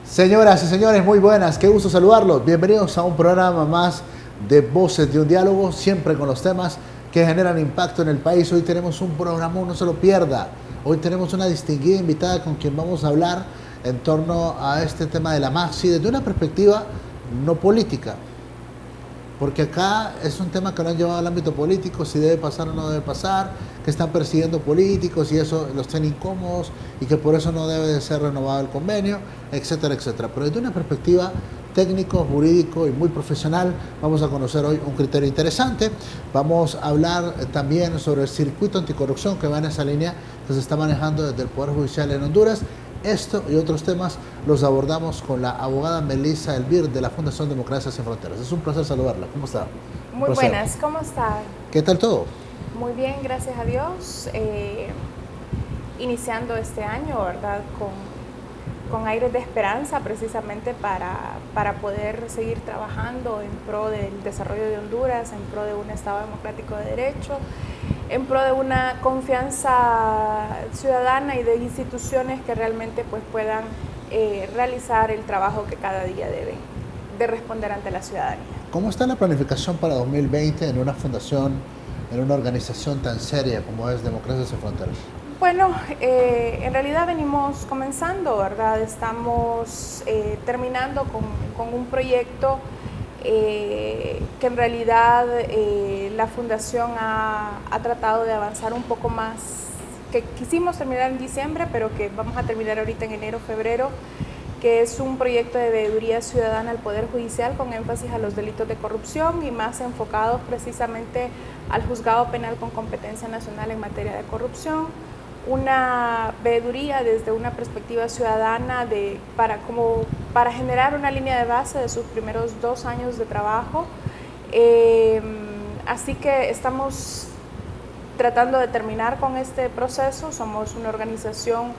Señoras y señores, muy buenas, qué gusto saludarlos. Bienvenidos a un programa más de Voces de un Diálogo, siempre con los temas que generan impacto en el país. Hoy tenemos un programa, no se lo pierda. Hoy tenemos una distinguida invitada con quien vamos a hablar en torno a este tema de la Maxi desde una perspectiva no política. Porque acá es un tema que lo han llevado al ámbito político, si debe pasar o no debe pasar, que están persiguiendo políticos y eso los tiene incómodos y que por eso no debe de ser renovado el convenio, etcétera, etcétera. Pero desde una perspectiva técnico, jurídico y muy profesional, vamos a conocer hoy un criterio interesante. Vamos a hablar también sobre el circuito anticorrupción que va en esa línea que se está manejando desde el Poder Judicial en Honduras. Esto y otros temas los abordamos con la abogada Melissa Elvir de la Fundación Democracia Sin Fronteras. Es un placer saludarla. ¿Cómo está? Muy buenas, ¿cómo está? ¿Qué tal todo? Muy bien, gracias a Dios. Iniciando este año, ¿verdad? Con aires de esperanza precisamente para poder seguir trabajando en pro del desarrollo de Honduras, en pro de un Estado democrático de derecho, en pro de una confianza ciudadana y de instituciones que realmente pues, puedan realizar el trabajo que cada día deben de responder ante la ciudadanía. ¿Cómo está la planificación para 2020 en una fundación, en una organización tan seria como es Democracia Sin Fronteras? Bueno, en realidad venimos comenzando, ¿verdad? Estamos terminando con un proyecto que en realidad la Fundación ha tratado de avanzar un poco más, que quisimos terminar en diciembre, pero que vamos a terminar ahorita en enero, febrero, que es un proyecto de veeduría ciudadana al Poder Judicial con énfasis a los delitos de corrupción y más enfocados precisamente al juzgado penal con competencia nacional en materia de corrupción. Una veeduría desde una perspectiva ciudadana para generar una línea de base de sus primeros 2 años de trabajo. Así que estamos tratando de terminar con este proceso. Somos una organización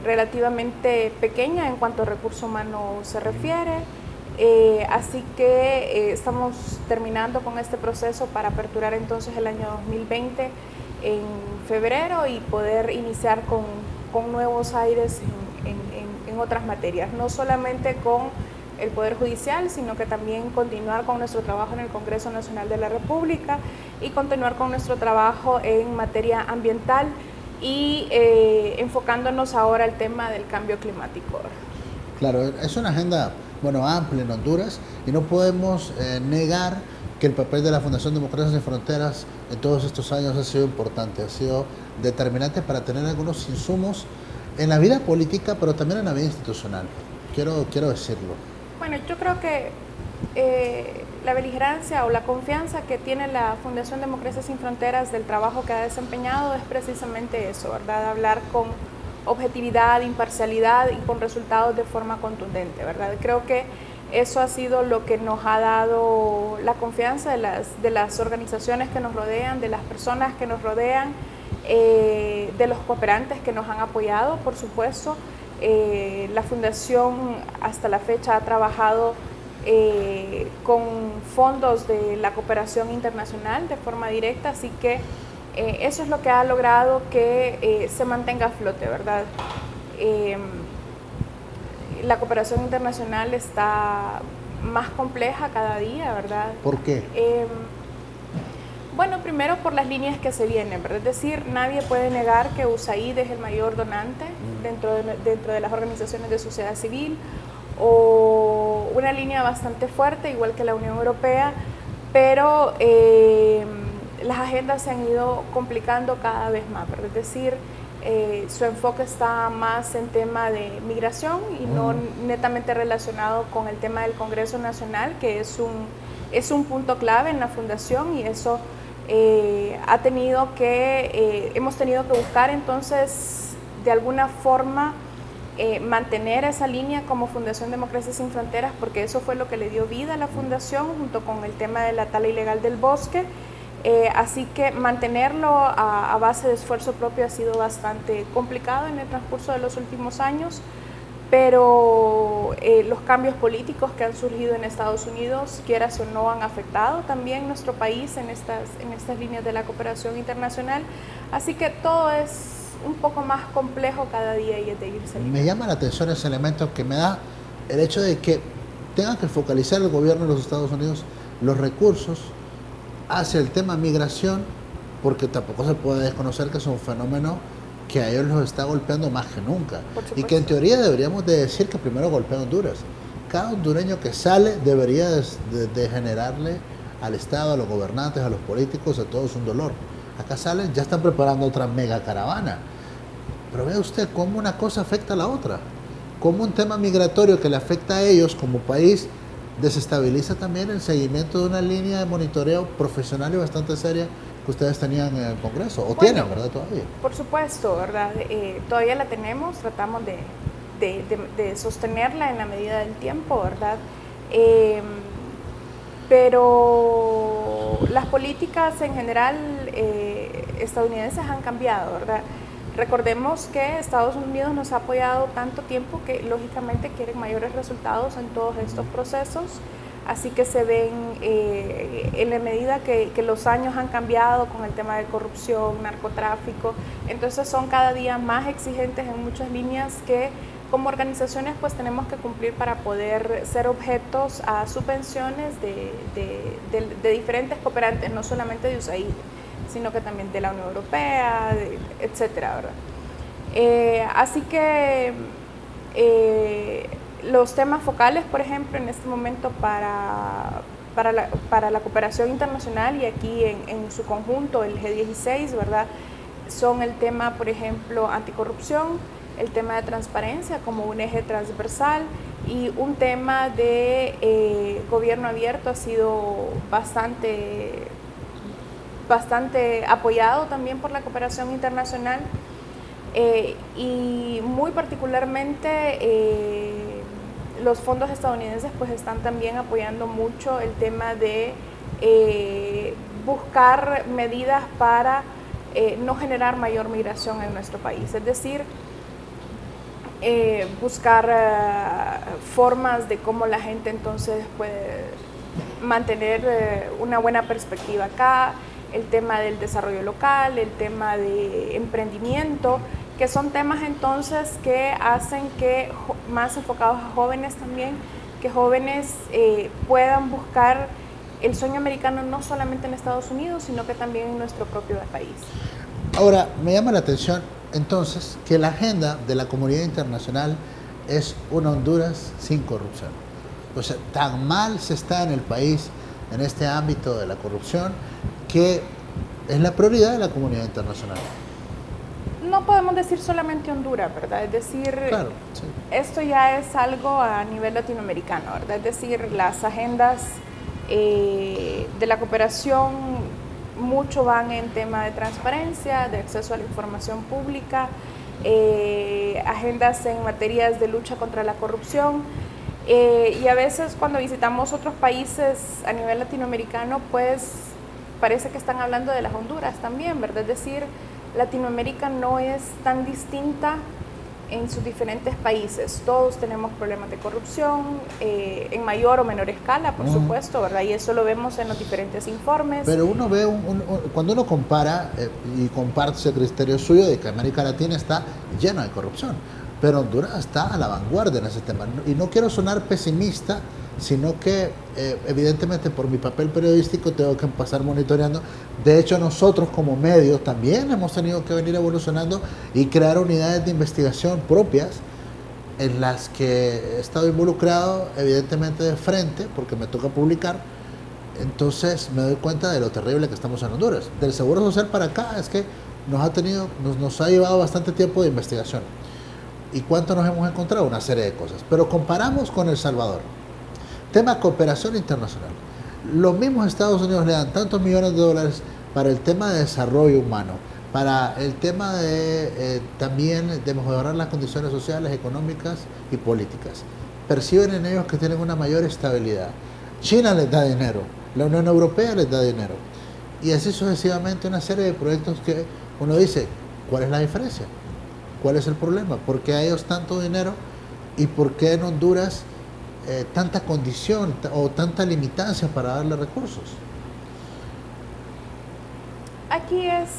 relativamente pequeña en cuanto a recurso humano se refiere. Así que estamos terminando con este proceso para aperturar entonces el año 2020 en febrero y poder iniciar con nuevos aires en otras materias, no solamente con el Poder Judicial, sino que también continuar con nuestro trabajo en el Congreso Nacional de la República y continuar con nuestro trabajo en materia ambiental y enfocándonos ahora al tema del cambio climático. Claro, es una agenda, amplia en Honduras y no podemos negar que el papel de la Fundación Democracia Sin Fronteras en todos estos años ha sido importante, ha sido determinante para tener algunos insumos en la vida política, pero también en la vida institucional. Quiero decirlo. Bueno, yo creo que la beligerancia o la confianza que tiene la Fundación Democracia Sin Fronteras del trabajo que ha desempeñado es precisamente eso, ¿verdad? Hablar con objetividad, imparcialidad y con resultados de forma contundente, ¿verdad? Creo que eso ha sido lo que nos ha dado la confianza de las organizaciones que nos rodean, de las personas que nos rodean, de los cooperantes que nos han apoyado, por supuesto. La Fundación hasta la fecha ha trabajado con fondos de la cooperación internacional de forma directa, así que eso es lo que ha logrado que se mantenga a flote, ¿verdad? La cooperación internacional está más compleja cada día, ¿verdad? ¿Por qué? Bueno, primero por las líneas que se vienen, ¿verdad? Es decir, nadie puede negar que USAID es el mayor donante dentro de las organizaciones de sociedad civil, o una línea bastante fuerte, igual que la Unión Europea, pero las agendas se han ido complicando cada vez más, ¿verdad? Es decir, su enfoque está más en tema de migración y no netamente relacionado con el tema del Congreso Nacional, que es un punto clave en la Fundación, y eso hemos tenido que buscar entonces de alguna forma mantener esa línea como Fundación Democracia Sin Fronteras, porque eso fue lo que le dio vida a la Fundación junto con el tema de la tala ilegal del bosque. Así que mantenerlo a base de esfuerzo propio ha sido bastante complicado en el transcurso de los últimos años, pero los cambios políticos que han surgido en Estados Unidos, quieras o no, han afectado también nuestro país en estas líneas de la cooperación internacional. Así que todo es un poco más complejo cada día y es de irse. Me llama la atención ese elemento que me da el hecho de que tenga que focalizar el gobierno de los Estados Unidos los recursos hacia el tema migración, porque tampoco se puede desconocer que es un fenómeno que a ellos los está golpeando más que nunca. Y que en teoría deberíamos de decir que primero golpea a Honduras. Cada hondureño que sale debería de generarle al Estado, a los gobernantes, a los políticos, a todos un dolor. Acá salen, ya están preparando otra mega caravana. Pero vea usted cómo una cosa afecta a la otra. Cómo un tema migratorio que le afecta a ellos como país desestabiliza también el seguimiento de una línea de monitoreo profesional y bastante seria que ustedes tenían en el Congreso, o tienen, ¿verdad? Todavía. Por supuesto, ¿verdad? Todavía la tenemos, tratamos de sostenerla en la medida del tiempo, ¿verdad? Pero las políticas en general estadounidenses han cambiado, ¿verdad? Recordemos que Estados Unidos nos ha apoyado tanto tiempo que lógicamente quieren mayores resultados en todos estos procesos, así que se ven en la medida que los años han cambiado con el tema de corrupción, narcotráfico, entonces son cada día más exigentes en muchas líneas que como organizaciones pues tenemos que cumplir para poder ser objetos a subvenciones de diferentes cooperantes, no solamente de USAID, sino que también de la Unión Europea, etcétera, ¿verdad? Así que los temas focales, por ejemplo, en este momento para la cooperación internacional y aquí en su conjunto, el G16, ¿verdad? Son el tema, por ejemplo, anticorrupción, el tema de transparencia como un eje transversal y un tema de gobierno abierto ha sido bastante apoyado también por la cooperación internacional y muy particularmente los fondos estadounidenses pues están también apoyando mucho el tema de buscar medidas para no generar mayor migración en nuestro país, es decir, buscar formas de cómo la gente entonces puede mantener una buena perspectiva acá, el tema del desarrollo local, el tema de emprendimiento, que son temas entonces que hacen que más enfocados a jóvenes también, que jóvenes puedan buscar el sueño americano no solamente en Estados Unidos, sino que también en nuestro propio país. Ahora, me llama la atención entonces que la agenda de la comunidad internacional es una Honduras sin corrupción. O sea, tan mal se está en el país en este ámbito de la corrupción que es la prioridad de la comunidad internacional. No podemos decir solamente Honduras, ¿verdad? Es decir, claro, sí. Esto ya es algo a nivel latinoamericano, ¿verdad? Es decir, las agendas de la cooperación mucho van en tema de transparencia, de acceso a la información pública, agendas en materias de lucha contra la corrupción. Y a veces cuando visitamos otros países a nivel latinoamericano, pues parece que están hablando de las Honduras también, ¿verdad? Es decir, Latinoamérica no es tan distinta en sus diferentes países. Todos tenemos problemas de corrupción, en mayor o menor escala, por supuesto, ¿verdad? Y eso lo vemos en los diferentes informes. Pero uno ve, cuando uno compara y comparte ese criterio suyo de que América Latina está llena de corrupción, pero Honduras está a la vanguardia en ese tema. Y no quiero sonar pesimista, sino que evidentemente por mi papel periodístico tengo que pasar monitoreando. De hecho, nosotros como medios también hemos tenido que venir evolucionando y crear unidades de investigación propias en las que he estado involucrado, evidentemente de frente, porque me toca publicar. Entonces me doy cuenta de lo terrible que estamos en Honduras. Del Seguro Social para acá es que nos ha llevado bastante tiempo de investigación. ¿Y cuánto nos hemos encontrado? Una serie de cosas. Pero comparamos con El Salvador. Tema cooperación internacional. Los mismos Estados Unidos le dan tantos millones de dólares para el tema de desarrollo humano, para el tema de también de mejorar las condiciones sociales, económicas y políticas. Perciben en ellos que tienen una mayor estabilidad. China les da dinero, la Unión Europea les da dinero. Y así sucesivamente una serie de proyectos que uno dice, ¿cuál es la diferencia? ¿Cuál es el problema? ¿Por qué a ellos tanto dinero y por qué en Honduras tanta condición o tanta limitancia para darle recursos? Aquí es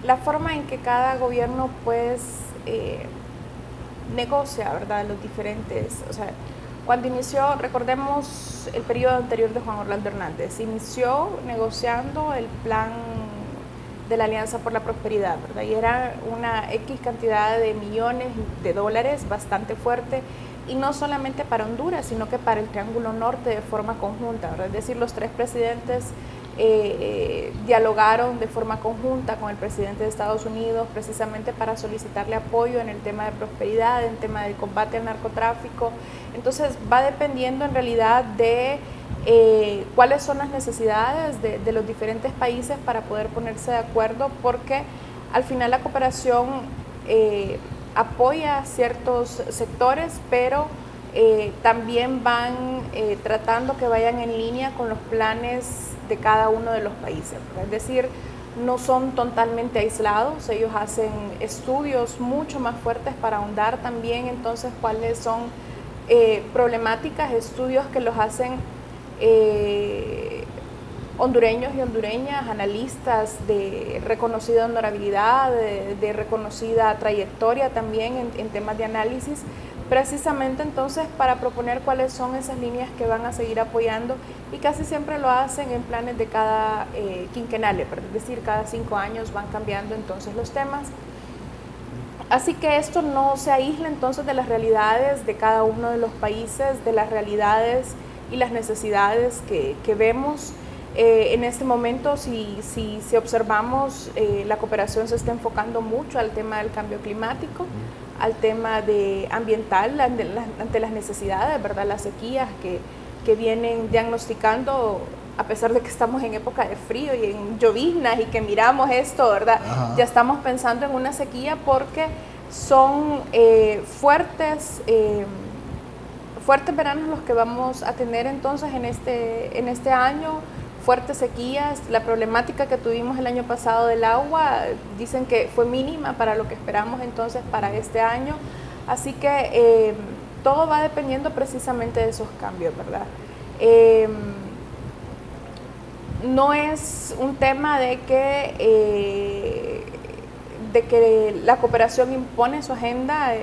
la forma en que cada gobierno pues negocia, ¿verdad? Los diferentes, o sea, cuando inició, recordemos el periodo anterior de Juan Orlando Hernández, inició negociando el plan de la Alianza por la Prosperidad, ¿verdad? Y era una X cantidad de millones de dólares bastante fuerte, y no solamente para Honduras, sino que para el Triángulo Norte de forma conjunta, ¿verdad? Es decir, los tres presidentes dialogaron de forma conjunta con el presidente de Estados Unidos precisamente para solicitarle apoyo en el tema de prosperidad, en el tema del combate al narcotráfico. Entonces va dependiendo en realidad de cuáles son las necesidades de los diferentes países para poder ponerse de acuerdo, porque al final la cooperación apoya ciertos sectores, pero también van tratando que vayan en línea con los planes de cada uno de los países, ¿verdad? Es decir, no son totalmente aislados, ellos hacen estudios mucho más fuertes para ahondar también entonces cuáles son problemáticas, estudios que los hacen hondureños y hondureñas, analistas de reconocida honorabilidad, de reconocida trayectoria también en temas de análisis, precisamente entonces para proponer cuáles son esas líneas que van a seguir apoyando, y casi siempre lo hacen en planes de cada quinquenal, es decir, cada 5 años van cambiando entonces los temas. Así que esto no se aísla entonces de las realidades de cada uno de los países, de las realidades y las necesidades que vemos. En este momento, si observamos, la cooperación se está enfocando mucho al tema del cambio climático, al tema ambiental, ante las necesidades, ¿verdad? Las sequías que vienen diagnosticando, a pesar de que estamos en época de frío y en lloviznas y que miramos esto, ¿verdad? Ajá. Ya estamos pensando en una sequía porque son fuertes veranos los que vamos a tener entonces en este año, fuertes sequías. La problemática que tuvimos el año pasado del agua, dicen que fue mínima para lo que esperamos entonces para este año, así que todo va dependiendo precisamente de esos cambios, ¿verdad? No es un tema de que la cooperación impone su agenda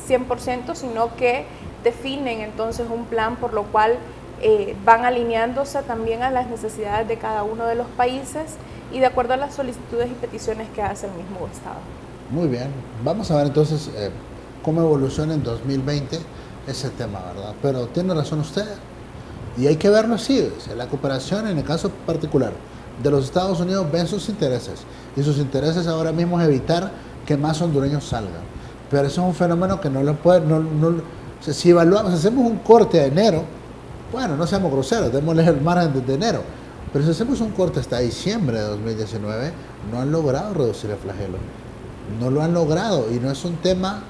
100%, sino que definen entonces un plan por lo cual van alineándose también a las necesidades de cada uno de los países y de acuerdo a las solicitudes y peticiones que hace el mismo Estado. Muy bien, vamos a ver entonces cómo evoluciona en 2020 ese tema, ¿verdad? Pero tiene razón usted, y hay que verlo así. La cooperación, en el caso particular de los Estados Unidos, ven sus intereses, y sus intereses ahora mismo es evitar que más hondureños salgan. Pero eso es un fenómeno que no lo puede, si evaluamos, hacemos un corte de enero, bueno, no seamos groseros, démosle el margen desde enero, pero si hacemos un corte hasta diciembre de 2019, no han logrado reducir el flagelo, no lo han logrado, y no es un tema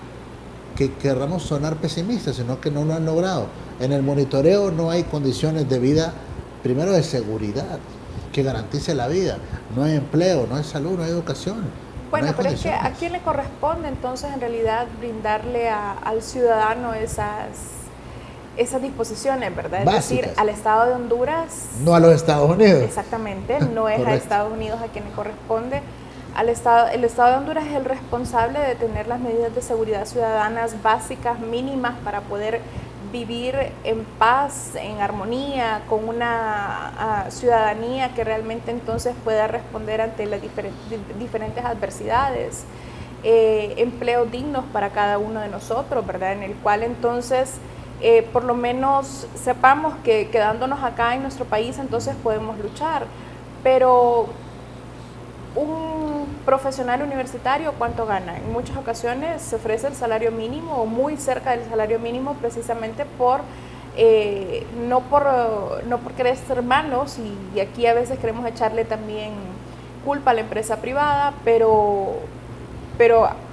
que querramos sonar pesimistas, sino que no lo han logrado. En el monitoreo no hay condiciones de vida, primero de seguridad, que garantice la vida, no hay empleo, no hay salud, no hay educación. Bueno, pero es que ¿a quién le corresponde entonces en realidad brindarle al ciudadano esas disposiciones, verdad? Básicas. Es decir, al Estado de Honduras. No a los Estados Unidos. Exactamente, no es a Estados Unidos a quien le corresponde. El Estado de Honduras es el responsable de tener las medidas de seguridad ciudadanas básicas, mínimas, para poder vivir en paz, en armonía, con una ciudadanía que realmente entonces pueda responder ante las diferentes adversidades, empleos dignos para cada uno de nosotros, ¿verdad? En el cual entonces por lo menos sepamos que quedándonos acá en nuestro país entonces podemos luchar, pero un profesional universitario, ¿cuánto gana? En muchas ocasiones se ofrece el salario mínimo o muy cerca del salario mínimo, precisamente no por querer ser malos, y aquí a veces queremos echarle también culpa a la empresa privada, pero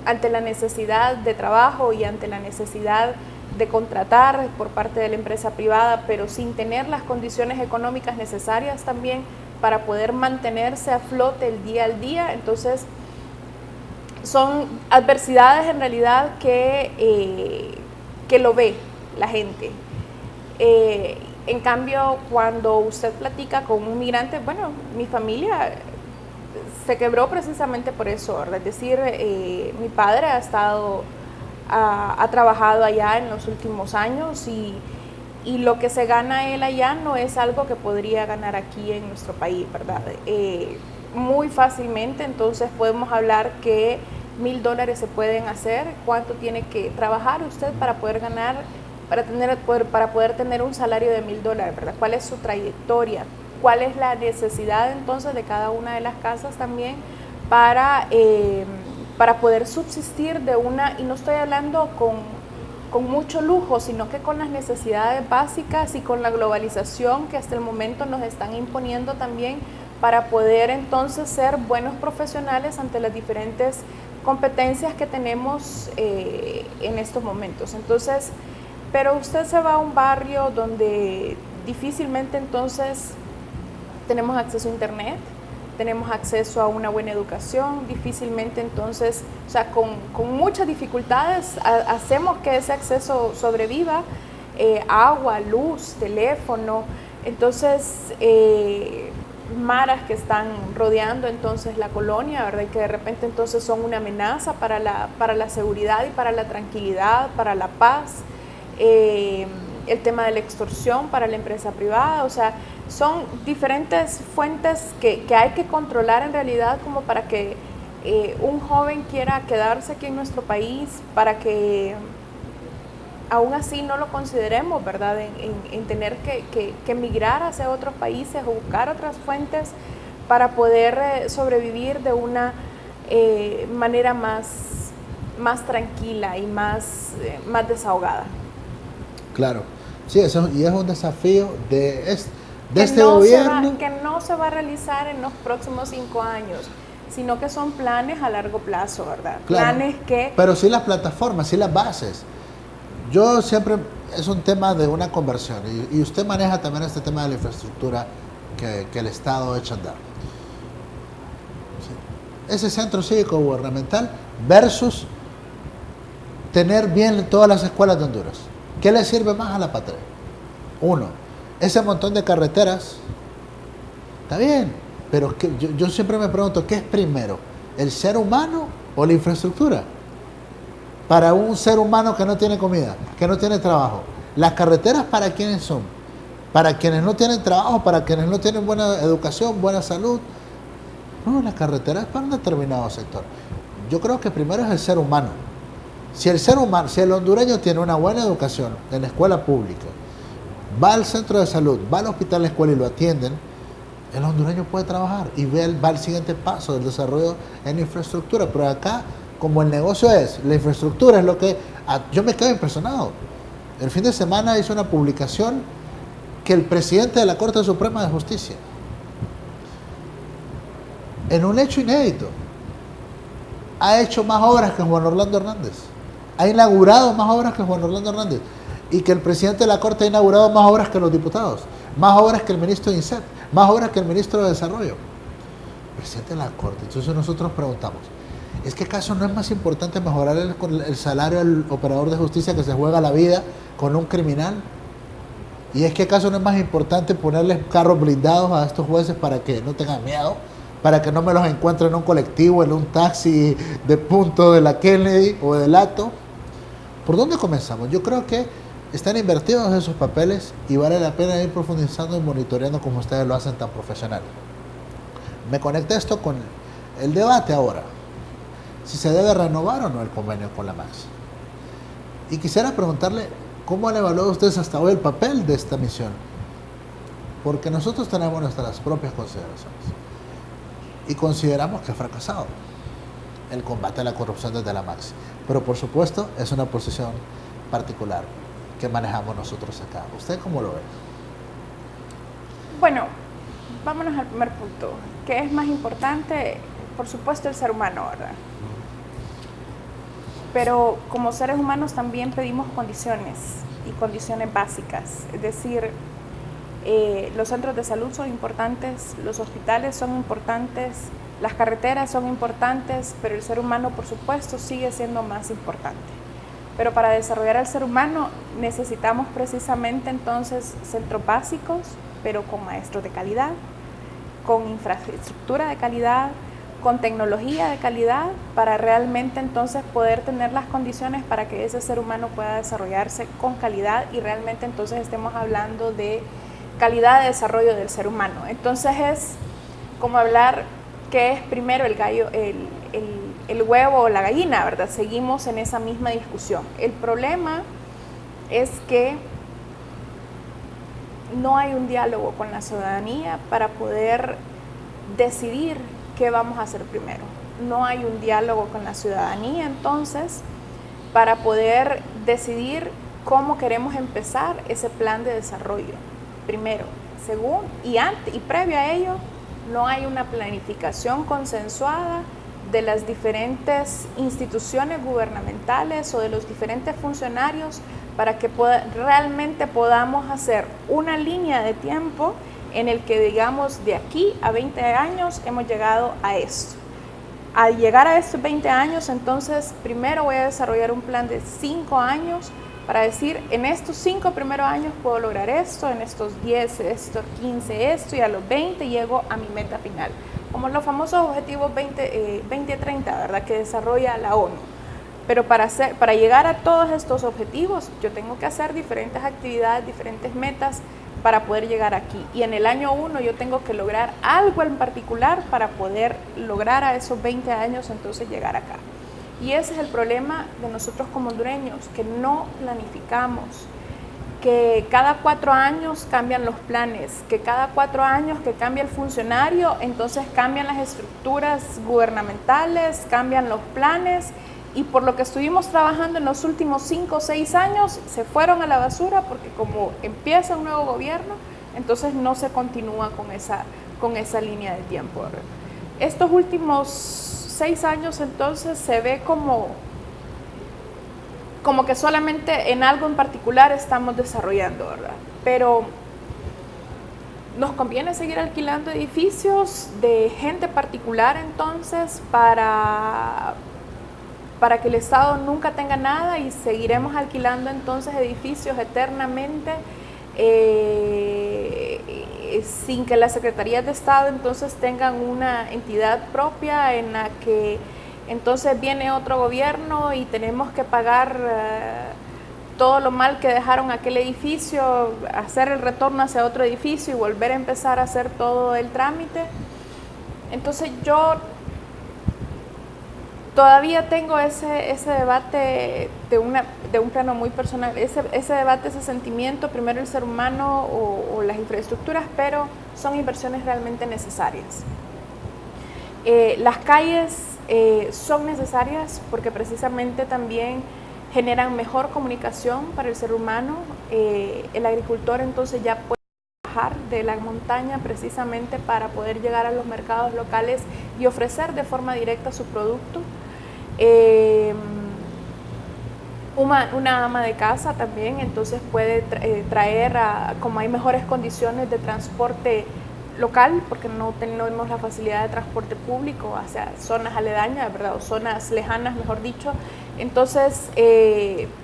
ante la necesidad de trabajo y ante la necesidad de contratar por parte de la empresa privada, pero sin tener las condiciones económicas necesarias también para poder mantenerse a flote el día al día. Entonces, son adversidades en realidad que lo ve la gente. En cambio, cuando usted platica con un migrante, bueno, mi familia se quebró precisamente por eso, ¿verdad? Es decir, mi padre ha trabajado allá en los últimos años y lo que se gana él allá no es algo que podría ganar aquí en nuestro país, ¿verdad? Muy fácilmente, entonces podemos hablar que $1,000 se pueden hacer. ¿Cuánto tiene que trabajar usted para poder ganar, para poder tener un salario de $1,000, ¿verdad? ¿Cuál es su trayectoria? ¿Cuál es la necesidad entonces de cada una de las casas también para poder subsistir de una, y no estoy hablando con mucho lujo, sino que con las necesidades básicas y con la globalización que hasta el momento nos están imponiendo también para poder entonces ser buenos profesionales ante las diferentes competencias que tenemos en estos momentos? Entonces, pero usted se va a un barrio donde difícilmente entonces tenemos acceso a internet, tenemos acceso a una buena educación, difícilmente entonces, o sea, con muchas dificultades hacemos que ese acceso sobreviva, agua, luz, teléfono, entonces maras que están rodeando entonces la colonia, ¿verdad? Y que de repente entonces son una amenaza para la seguridad y para la tranquilidad, para la paz, el tema de la extorsión para la empresa privada, o sea, son diferentes fuentes que hay que controlar en realidad como para que un joven quiera quedarse aquí en nuestro país, para que aún así no lo consideremos, ¿verdad? En tener que emigrar hacia otros países o buscar otras fuentes para poder sobrevivir de una manera más tranquila y más desahogada. Claro, sí, eso, y es un desafío de este gobierno. Que no se va a realizar en los próximos 5 años, sino que son planes a largo plazo, ¿verdad? Claro, planes que... pero sí las plataformas, sí las bases. Yo siempre, es un tema de una conversión, y usted maneja también este tema de la infraestructura que el Estado echa a andar. Sí. Ese centro cívico gubernamental versus tener bien todas las escuelas de Honduras. ¿Qué le sirve más a la patria? Uno, ese montón de carreteras, está bien, pero yo siempre me pregunto, ¿qué es primero? ¿El ser humano o la infraestructura? Para un ser humano que no tiene comida, que no tiene trabajo, ¿las carreteras para quiénes son? ¿Para quienes no tienen trabajo, para quienes no tienen buena educación, buena salud? No, las carreteras es para un determinado sector. Yo creo que primero es el ser humano. Si el hondureño tiene una buena educación en la escuela pública, va al centro de salud, va al hospital, a la escuela y lo atienden, el hondureño puede trabajar y va al siguiente paso del desarrollo en infraestructura. Pero acá, como el negocio es, la infraestructura es lo que... Yo me quedo impresionado. El fin de semana hizo una publicación que el presidente de la Corte Suprema de Justicia, en un hecho inédito, ha hecho más obras que Juan Orlando Hernández. Ha inaugurado más obras que Juan Orlando Hernández. Y que el presidente de la Corte ha inaugurado más obras que los diputados. Más obras que el ministro de INSET. Más obras que el ministro de Desarrollo. Presidente de la Corte. Entonces nosotros preguntamos, ¿es que acaso no es más importante mejorar el salario al operador de justicia que se juega la vida con un criminal? ¿Y es que acaso no es más importante ponerles carros blindados a estos jueces para que no tengan miedo? Para que no me los encuentre en un colectivo, en un taxi de punto de la Kennedy o de Lato. ¿Por dónde comenzamos? Yo creo que están invertidos esos papeles y vale la pena ir profundizando y monitoreando como ustedes lo hacen tan profesional. Me conecta esto con el debate ahora, si se debe renovar o no el convenio con la MAX. Y quisiera preguntarle, ¿cómo han evaluado ustedes hasta hoy el papel de esta misión? Porque nosotros tenemos nuestras propias consideraciones y consideramos que ha fracasado el combate a la corrupción desde la MAX. Pero por supuesto es una posición particular que manejamos nosotros acá. ¿Usted cómo lo ve? Bueno, vámonos al primer punto. ¿Qué es más importante? Por supuesto el ser humano, ¿verdad? Pero como seres humanos también pedimos condiciones y condiciones básicas. Es decir, los centros de salud son importantes, los hospitales son importantes, las carreteras son importantes, pero el ser humano, por supuesto, sigue siendo más importante. Pero para desarrollar al ser humano necesitamos precisamente entonces centros básicos, pero con maestros de calidad, con infraestructura de calidad, con tecnología de calidad, para realmente entonces poder tener las condiciones para que ese ser humano pueda desarrollarse con calidad y realmente entonces estemos hablando de calidad de desarrollo del ser humano. Entonces es como hablar qué es primero el gallo, el huevo o la gallina, ¿verdad? Seguimos en esa misma discusión. El problema es que no hay un diálogo con la ciudadanía para poder decidir qué vamos a hacer primero. No hay un diálogo con la ciudadanía, entonces, para poder decidir cómo queremos empezar ese plan de desarrollo. Primero, y previo a ello, no hay una planificación consensuada de las diferentes instituciones gubernamentales o de los diferentes funcionarios para que realmente podamos hacer una línea de tiempo en el que digamos de aquí a 20 años hemos llegado a esto. Al llegar a estos 20 años, entonces primero voy a desarrollar un plan de 5 años para decir, en estos 5 primeros años puedo lograr esto, en estos 10, estos 15, esto, y a los 20 llego a mi meta final. Como los famosos objetivos 2030, ¿verdad?, que desarrolla la ONU. Pero para llegar a todos estos objetivos, yo tengo que hacer diferentes actividades, diferentes metas para poder llegar aquí. Y en el año 1 yo tengo que lograr algo en particular para poder lograr a esos 20 años entonces llegar acá. Y ese es el problema de nosotros como hondureños, que no planificamos, que cada 4 años cambian los planes, que cada 4 años que cambia el funcionario, entonces cambian las estructuras gubernamentales, cambian los planes, y por lo que estuvimos trabajando en los últimos 5 o 6 años, se fueron a la basura porque como empieza un nuevo gobierno, entonces no se continúa con esa línea de tiempo, ¿verdad? Estos últimos 6 años entonces se ve como que solamente en algo en particular estamos desarrollando, ¿verdad? Pero nos conviene seguir alquilando edificios de gente particular entonces para que el Estado nunca tenga nada, y seguiremos alquilando entonces edificios eternamente sin que las secretarías de Estado entonces tengan una entidad propia en la que entonces viene otro gobierno y tenemos que pagar todo lo mal que dejaron aquel edificio, hacer el retorno hacia otro edificio y volver a empezar a hacer todo el trámite. Entonces yo todavía tengo ese debate de un plano muy personal, ese debate, ese sentimiento, primero el ser humano o las infraestructuras, pero son inversiones realmente necesarias. Las calles son necesarias porque precisamente también generan mejor comunicación para el ser humano. El agricultor entonces ya puede bajar de la montaña precisamente para poder llegar a los mercados locales y ofrecer de forma directa su producto. Una ama de casa también entonces puede traer, como hay mejores condiciones de transporte local, porque no tenemos la facilidad de transporte público hacia zonas aledañas, ¿verdad?, o zonas lejanas, mejor dicho. Entonces,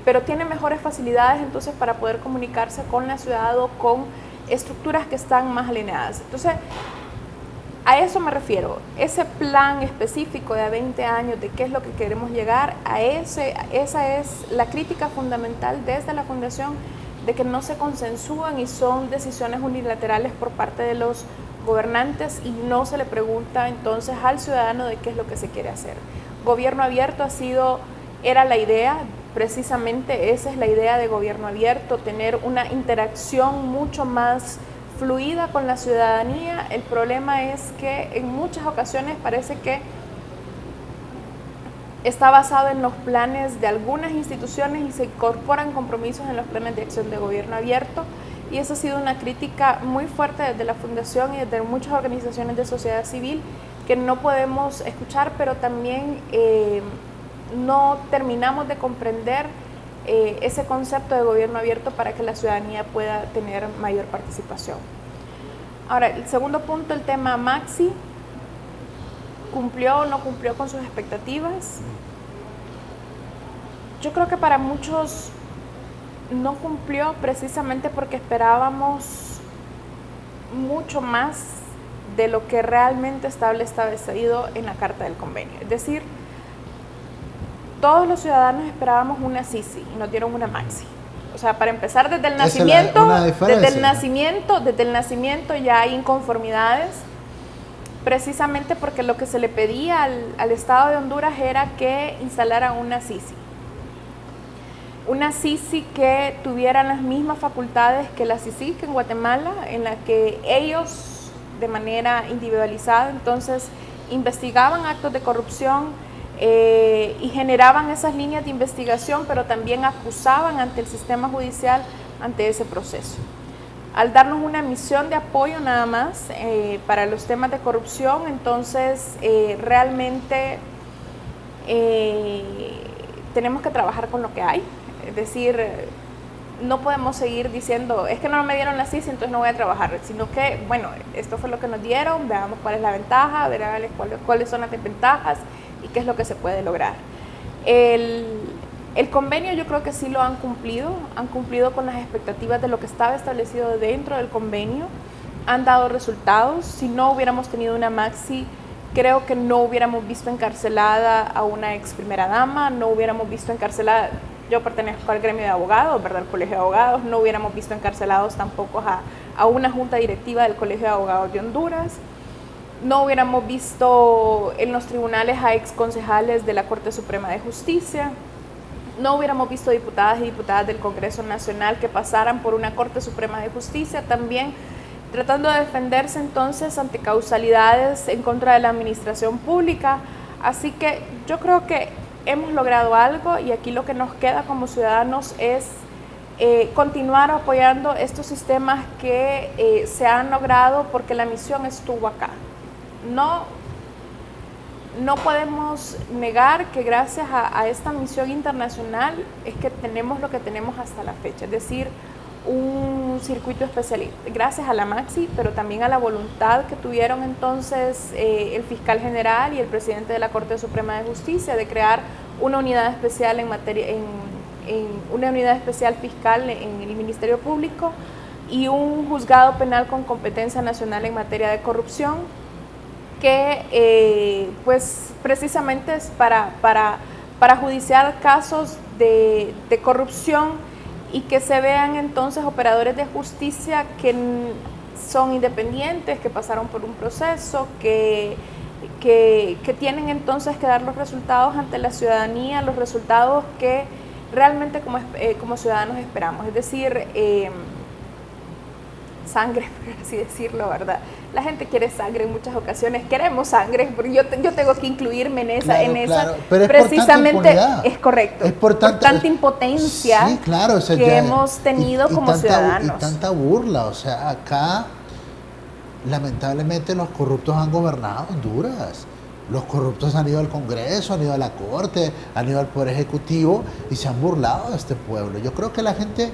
pero tiene mejores facilidades entonces para poder comunicarse con la ciudad o con estructuras que están más alineadas. Entonces, a eso me refiero, ese plan específico de 20 años de qué es lo que queremos llegar, esa es la crítica fundamental desde la Fundación, de que no se consensúan y son decisiones unilaterales por parte de los gobernantes y no se le pregunta entonces al ciudadano de qué es lo que se quiere hacer. Gobierno abierto era la idea, precisamente esa es la idea de gobierno abierto, tener una interacción mucho más fluida con la ciudadanía. El problema es que en muchas ocasiones parece que está basado en los planes de algunas instituciones y se incorporan compromisos en los planes de acción de gobierno abierto, y eso ha sido una crítica muy fuerte desde la Fundación y desde muchas organizaciones de sociedad civil que no podemos escuchar, pero también no terminamos de comprender ese concepto de gobierno abierto para que la ciudadanía pueda tener mayor participación. Ahora, el segundo punto, el tema Maxi. ¿Cumplió o no cumplió con sus expectativas? Yo creo que para muchos no cumplió precisamente porque esperábamos mucho más de lo que realmente estaba establecido en la Carta del Convenio. Es decir, todos los ciudadanos esperábamos una Sisi y nos dieron una Maxi. O sea, para empezar, desde el nacimiento ya hay inconformidades, precisamente porque lo que se le pedía al Estado de Honduras era que instalaran una Sisi. Una Sisi que tuviera las mismas facultades que la Sisi que en Guatemala, en la que ellos, de manera individualizada, entonces investigaban actos de corrupción, y generaban esas líneas de investigación, pero también acusaban ante el sistema judicial ante ese proceso. Al darnos una misión de apoyo nada más para los temas de corrupción, entonces realmente tenemos que trabajar con lo que hay. Es decir, no podemos seguir diciendo, es que no me dieron la CIS, entonces no voy a trabajar, sino que, bueno, esto fue lo que nos dieron, veamos cuál es la ventaja, veamos cuáles son las desventajas y qué es lo que se puede lograr. El convenio yo creo que sí lo han cumplido con las expectativas de lo que estaba establecido dentro del convenio, han dado resultados. Si no hubiéramos tenido una Maxi, creo que no hubiéramos visto encarcelada a una ex primera dama, no hubiéramos visto encarcelada, yo pertenezco al gremio de abogados, ¿verdad?, el colegio de abogados, no hubiéramos visto encarcelados tampoco a una junta directiva del colegio de abogados de Honduras. No hubiéramos visto en los tribunales a ex concejales de la Corte Suprema de Justicia. No hubiéramos visto diputadas y diputadas del Congreso Nacional que pasaran por una Corte Suprema de Justicia también tratando de defenderse entonces ante causalidades en contra de la administración pública. Así que yo creo que hemos logrado algo y aquí lo que nos queda como ciudadanos es continuar apoyando estos sistemas que se han logrado porque la misión estuvo acá. No podemos negar que gracias a esta misión internacional es que tenemos lo que tenemos hasta la fecha, es decir, un circuito especial, gracias a la Maxi, pero también a la voluntad que tuvieron entonces el fiscal general y el presidente de la Corte Suprema de Justicia de crear una unidad especial una unidad especial fiscal en el Ministerio Público y un juzgado penal con competencia nacional en materia de corrupción, que pues precisamente es para judiciar casos de corrupción y que se vean entonces operadores de justicia que son independientes, que pasaron por un proceso, que tienen entonces que dar los resultados ante la ciudadanía, los resultados que realmente como ciudadanos esperamos, es decir, sangre, por así decirlo, ¿verdad? La gente quiere sangre en muchas ocasiones, queremos sangre, porque yo tengo que incluirme en esa, claro. Pero precisamente es correcto, es por tanta impotencia, sí, claro, o sea, que hemos tenido como ciudadanos. Y tanta burla, o sea, acá lamentablemente los corruptos han gobernado Honduras. Los corruptos han ido al Congreso, han ido a la Corte, han ido al Poder Ejecutivo y se han burlado de este pueblo. Yo creo que la gente,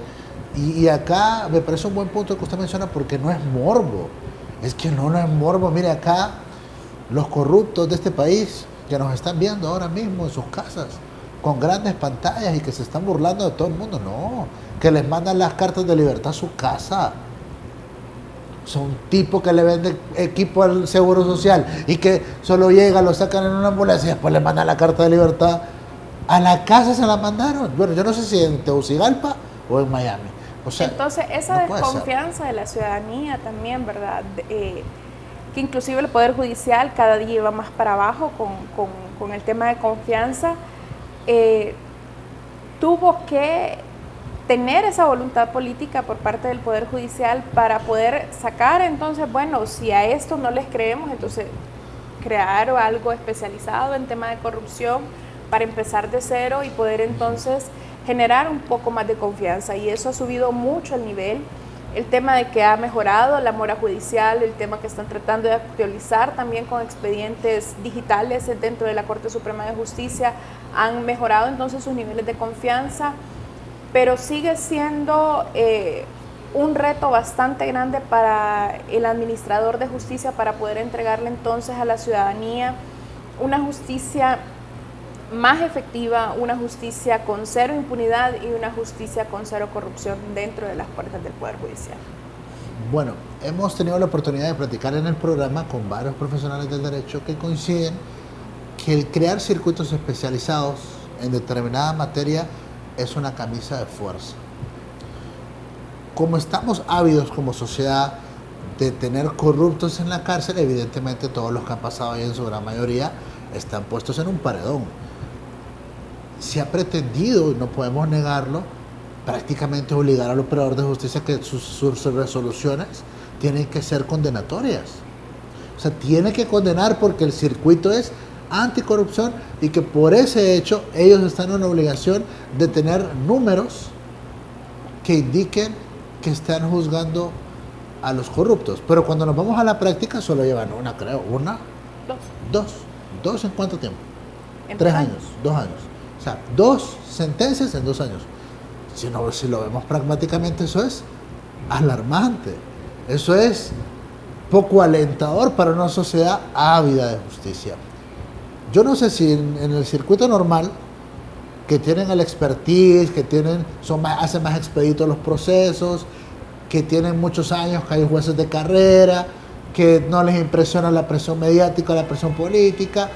y acá me parece un buen punto que usted menciona porque no es morbo. Es que no es morbo. Mire, acá los corruptos de este país que nos están viendo ahora mismo en sus casas, con grandes pantallas y que se están burlando de todo el mundo, no, que les mandan las cartas de libertad a su casa. Son tipos que le venden equipo al Seguro Social y que solo llegan, lo sacan en una ambulancia y después le mandan la carta de libertad. A la casa se la mandaron. Bueno, yo no sé si en Tegucigalpa o en Miami. O sea, entonces, esa desconfianza de la ciudadanía también, ¿verdad? Que inclusive el Poder Judicial cada día va más para abajo con el tema de confianza, tuvo que tener esa voluntad política por parte del Poder Judicial para poder sacar, entonces, bueno, si a esto no les creemos, entonces crear algo especializado en tema de corrupción para empezar de cero y poder entonces generar un poco más de confianza, y eso ha subido mucho el nivel. El tema de que ha mejorado la mora judicial, el tema que están tratando de actualizar también con expedientes digitales dentro de la Corte Suprema de Justicia, han mejorado entonces sus niveles de confianza, pero sigue siendo un reto bastante grande para el administrador de justicia para poder entregarle entonces a la ciudadanía una justicia más efectiva, una justicia con cero impunidad y una justicia con cero corrupción dentro de las puertas del Poder Judicial. Bueno, hemos tenido la oportunidad de platicar en el programa con varios profesionales del derecho que coinciden que el crear circuitos especializados en determinada materia es una camisa de fuerza. Como estamos ávidos como sociedad de tener corruptos en la cárcel, evidentemente todos los que han pasado ahí en su gran mayoría están puestos en un paredón. Se ha pretendido, y no podemos negarlo, prácticamente obligar al operador de justicia que sus resoluciones tienen que ser condenatorias. O sea, tiene que condenar porque el circuito es anticorrupción y que por ese hecho ellos están en una obligación de tener números que indiquen que están juzgando a los corruptos. Pero cuando nos vamos a la práctica solo llevan una, creo, una, dos ¿en cuánto tiempo? En 3 años, 2 años. O sea, 2 sentencias en 2 años. Si lo vemos pragmáticamente, eso es alarmante. Eso es poco alentador para una sociedad ávida de justicia. Yo no sé si en el circuito normal, que tienen el expertise, que hacen más expeditos los procesos, que tienen muchos años, que hay jueces de carrera, que no les impresiona la presión mediática, la presión política.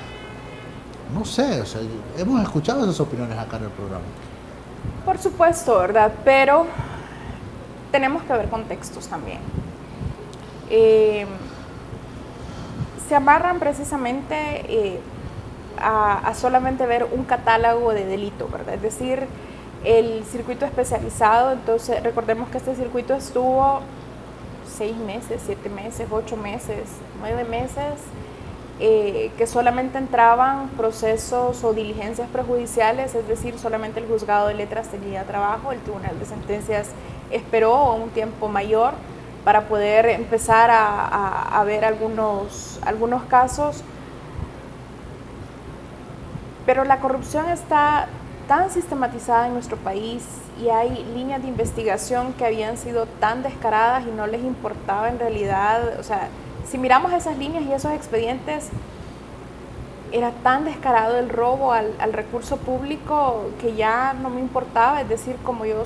No sé, o sea, hemos escuchado esas opiniones acá en el programa. Por supuesto, ¿verdad? Pero tenemos que ver contextos también. Se amarran precisamente a solamente ver un catálogo de delito, ¿verdad? Es decir, el circuito especializado, entonces recordemos que este circuito estuvo 6 meses, 7 meses, 8 meses, 9 meses, que solamente entraban procesos o diligencias prejudiciales, es decir, solamente el juzgado de letras tenía trabajo, el tribunal de sentencias esperó un tiempo mayor para poder empezar a ver algunos casos. Pero la corrupción está tan sistematizada en nuestro país y hay líneas de investigación que habían sido tan descaradas y no les importaba en realidad, o sea, si miramos esas líneas y esos expedientes, era tan descarado el robo al recurso público que ya no me importaba, es decir, como yo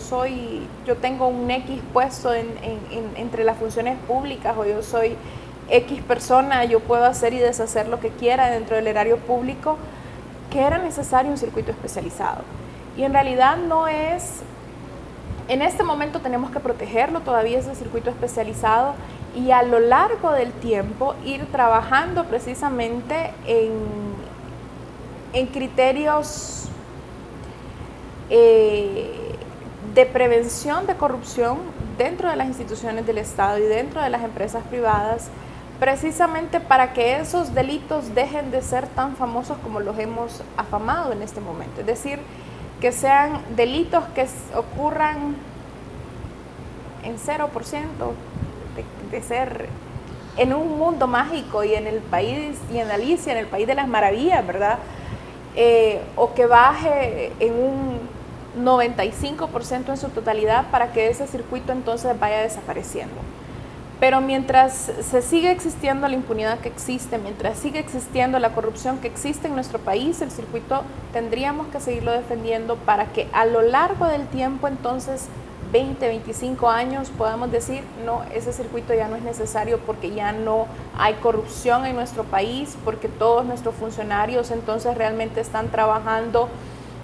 tengo un X puesto entre las funciones públicas o yo soy X persona, yo puedo hacer y deshacer lo que quiera dentro del erario público, que era necesario un circuito especializado. Y en realidad no es, en este momento tenemos que protegerlo, todavía ese circuito especializado, y a lo largo del tiempo ir trabajando precisamente en criterios de prevención de corrupción dentro de las instituciones del Estado y dentro de las empresas privadas, precisamente para que esos delitos dejen de ser tan famosos como los hemos afamado en este momento. Es decir, que sean delitos que ocurran en 0% de ser en un mundo mágico y en el país, y en Alicia, en el país de las maravillas, ¿verdad? O que baje en un 95% en su totalidad para que ese circuito entonces vaya desapareciendo. Pero mientras se sigue existiendo la impunidad que existe, mientras sigue existiendo la corrupción que existe en nuestro país, el circuito tendríamos que seguirlo defendiendo para que a lo largo del tiempo, entonces 20, 25 años, podamos decir, no, ese circuito ya no es necesario porque ya no hay corrupción en nuestro país, porque todos nuestros funcionarios entonces realmente están trabajando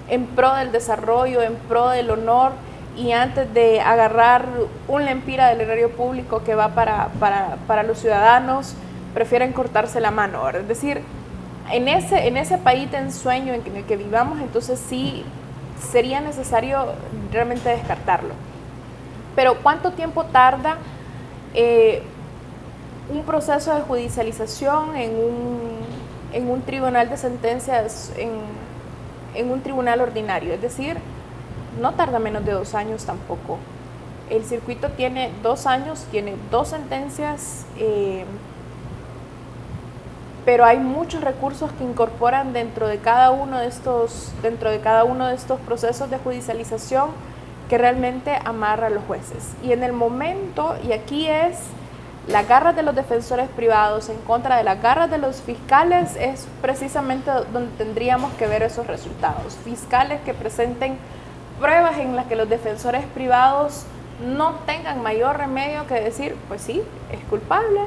en pro del desarrollo, en pro del honor, y antes de agarrar un lempira del erario público que va para los ciudadanos, prefieren cortarse la mano, ¿verdad? Es decir, en ese país de ensueño en el que vivamos, entonces sí sería necesario realmente descartarlo. Pero ¿cuánto tiempo tarda un proceso de judicialización en un tribunal de sentencias, en un tribunal ordinario? Es decir, no tarda menos de 2 años tampoco. El circuito tiene 2 años, tiene 2 sentencias, pero hay muchos recursos que incorporan dentro de cada uno de estos procesos de judicialización que realmente amarra a los jueces. Y en el momento, y aquí es las garras de los defensores privados en contra de las garras de los fiscales, es precisamente donde tendríamos que ver esos resultados. Fiscales que presenten pruebas en las que los defensores privados no tengan mayor remedio que decir, pues sí, es culpable,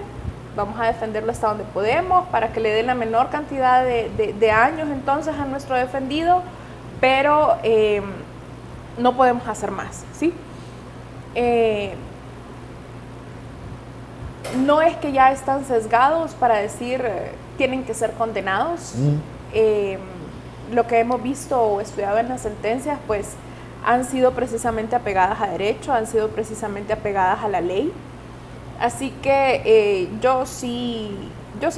vamos a defenderlo hasta donde podemos para que le den la menor cantidad de años entonces a nuestro defendido, pero no podemos hacer más, ¿sí? No es que ya están sesgados para decir tienen que ser condenados. Lo que hemos visto o estudiado en las sentencias, pues han sido precisamente apegadas a derecho, han sido precisamente apegadas a la ley. Así que yo sí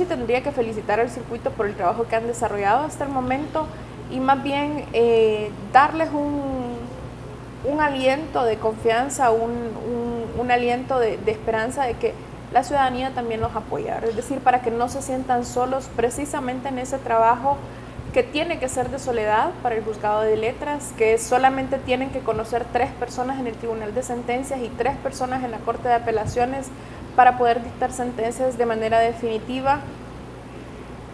tendría que felicitar al circuito por el trabajo que han desarrollado hasta el momento y más bien darles un aliento de confianza, un aliento de esperanza de que la ciudadanía también los apoya, es decir, para que no se sientan solos precisamente en ese trabajo que tiene que ser de soledad para el juzgado de letras, que solamente tienen que conocer 3 personas en el tribunal de sentencias y 3 personas en la corte de apelaciones para poder dictar sentencias de manera definitiva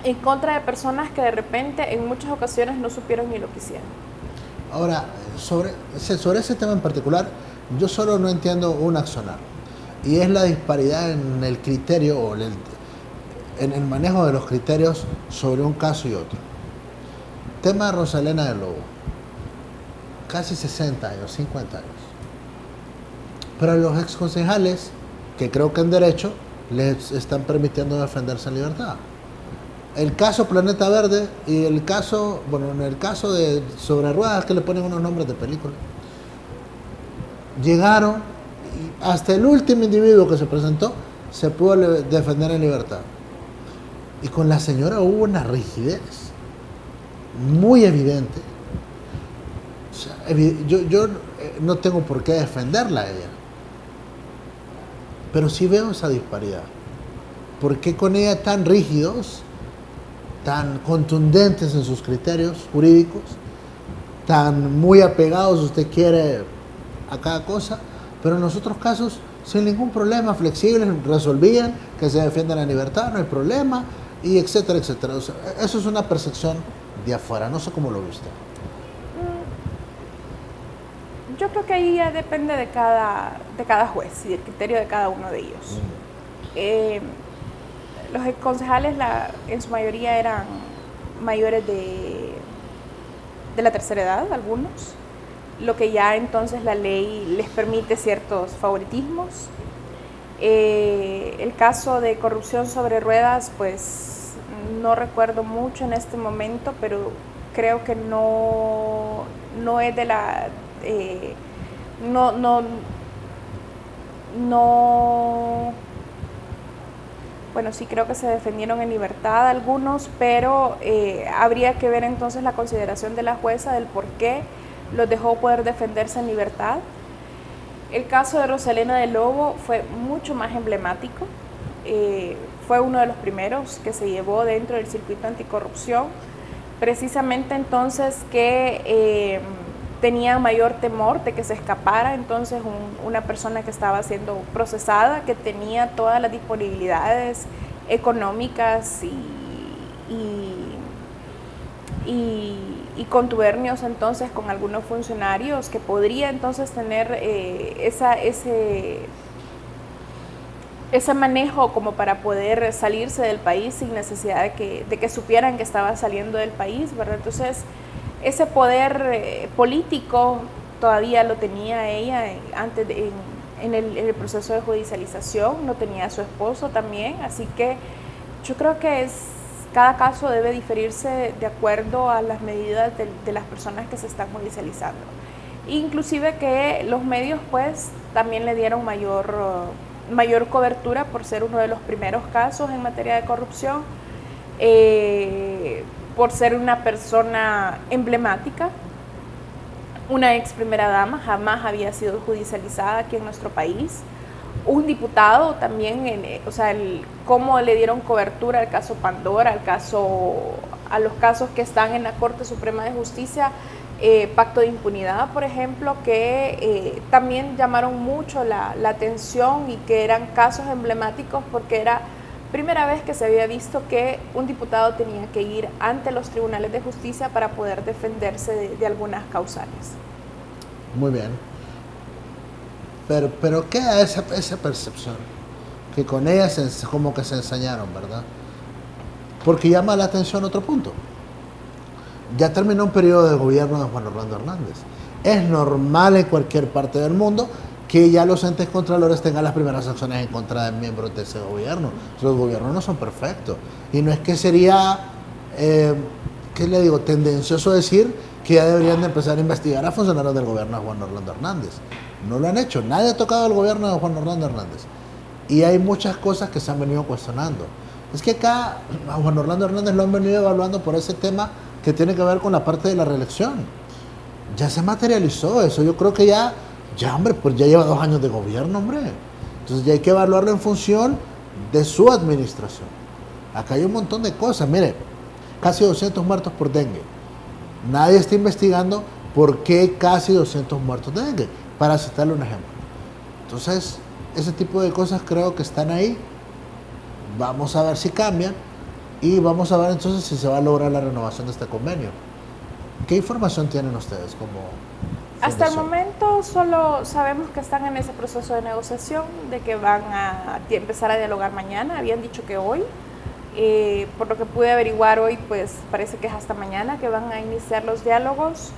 en contra de personas que de repente en muchas ocasiones no supieron ni lo que hicieron. Ahora, sobre ese tema en particular, yo solo no entiendo un accionar, y es la disparidad en el criterio o en el manejo de los criterios sobre un caso y otro. Tema de Rosalena del Lobo, casi 60 años, 50 años. Pero a los exconcejales, que creo que en derecho, les están permitiendo defenderse en libertad. El caso Planeta Verde y el caso, bueno, en el caso de Sobre Ruedas, que le ponen unos nombres de película, llegaron y hasta el último individuo que se presentó se pudo defender en libertad. Y con la señora hubo una rigidez muy evidente. O sea, yo no tengo por qué defenderla a ella, pero sí veo esa disparidad. ¿Por qué con ella tan rígidos, tan contundentes en sus criterios jurídicos, tan muy apegados, si usted quiere, a cada cosa, pero en los otros casos sin ningún problema, flexibles, resolvían que se defienda la libertad, no hay problema, y etcétera, etcétera? O sea, eso es una percepción de afuera, no sé cómo lo viste. Yo creo que ahí ya depende de cada juez y del criterio de cada uno de ellos. Los concejales en su mayoría eran mayores de la tercera edad, algunos, lo que ya entonces la ley les permite ciertos favoritismos. El caso de corrupción sobre ruedas, pues no recuerdo mucho en este momento, pero creo que no es de la... Bueno, sí creo que se defendieron en libertad algunos, pero habría que ver entonces la consideración de la jueza del por qué los dejó poder defenderse en libertad. El caso de Rosalena del Lobo fue mucho más emblemático, fue uno de los primeros que se llevó dentro del circuito anticorrupción, precisamente entonces que tenía mayor temor de que se escapara entonces una persona que estaba siendo procesada, que tenía todas las disponibilidades económicas y contubernios entonces con algunos funcionarios, que podría entonces tener ese manejo como para poder salirse del país sin necesidad de que supieran que estaba saliendo del país, ¿verdad? Entonces, ese poder político todavía lo tenía ella antes en el proceso de judicialización, lo tenía su esposo también, así que yo creo que cada caso debe diferirse de acuerdo a las medidas de las personas que se están judicializando. Inclusive que los medios pues también le dieron mayor cobertura por ser uno de los primeros casos en materia de corrupción, por ser una persona emblemática, una ex primera dama, jamás había sido judicializada aquí en nuestro país. Un diputado también, cómo le dieron cobertura al caso Pandora, a los casos que están en la Corte Suprema de Justicia, Pacto de Impunidad, por ejemplo, que también llamaron mucho la atención y que eran casos emblemáticos porque era primera vez que se había visto que un diputado tenía que ir ante los tribunales de justicia para poder defenderse de algunas causales. Muy bien. pero queda esa percepción, que con ella como que se ensañaron, ¿verdad? Porque llama la atención otro punto. Ya terminó un periodo de gobierno de Juan Orlando Hernández. Es normal en cualquier parte del mundo que ya los entes contralores tengan las primeras acciones en contra de miembros de ese gobierno. Los gobiernos no son perfectos. Y no es que sería, ¿qué le digo?, tendencioso decir que ya deberían de empezar a investigar a funcionarios del gobierno de Juan Orlando Hernández. No lo han hecho. Nadie ha tocado el gobierno de Juan Orlando Hernández. Y hay muchas cosas que se han venido cuestionando. Es que acá a Juan Orlando Hernández lo han venido evaluando por ese tema que tiene que ver con la parte de la reelección. Ya se materializó eso. Yo creo que ya hombre, pues ya lleva 2 años de gobierno, hombre. Entonces ya hay que evaluarlo en función de su administración. Acá hay un montón de cosas. Mire, casi 200 muertos por dengue. Nadie está investigando por qué casi 200 muertos de dengue, para citarle un ejemplo. Entonces, ese tipo de cosas creo que están ahí. Vamos a ver si cambian y vamos a ver entonces si se va a lograr la renovación de este convenio. ¿Qué información tienen ustedes como fundación? Hasta el momento solo sabemos que están en ese proceso de negociación, de que van a empezar a dialogar mañana. Habían dicho que hoy. Por lo que pude averiguar hoy, pues parece que es hasta mañana que van a iniciar los diálogos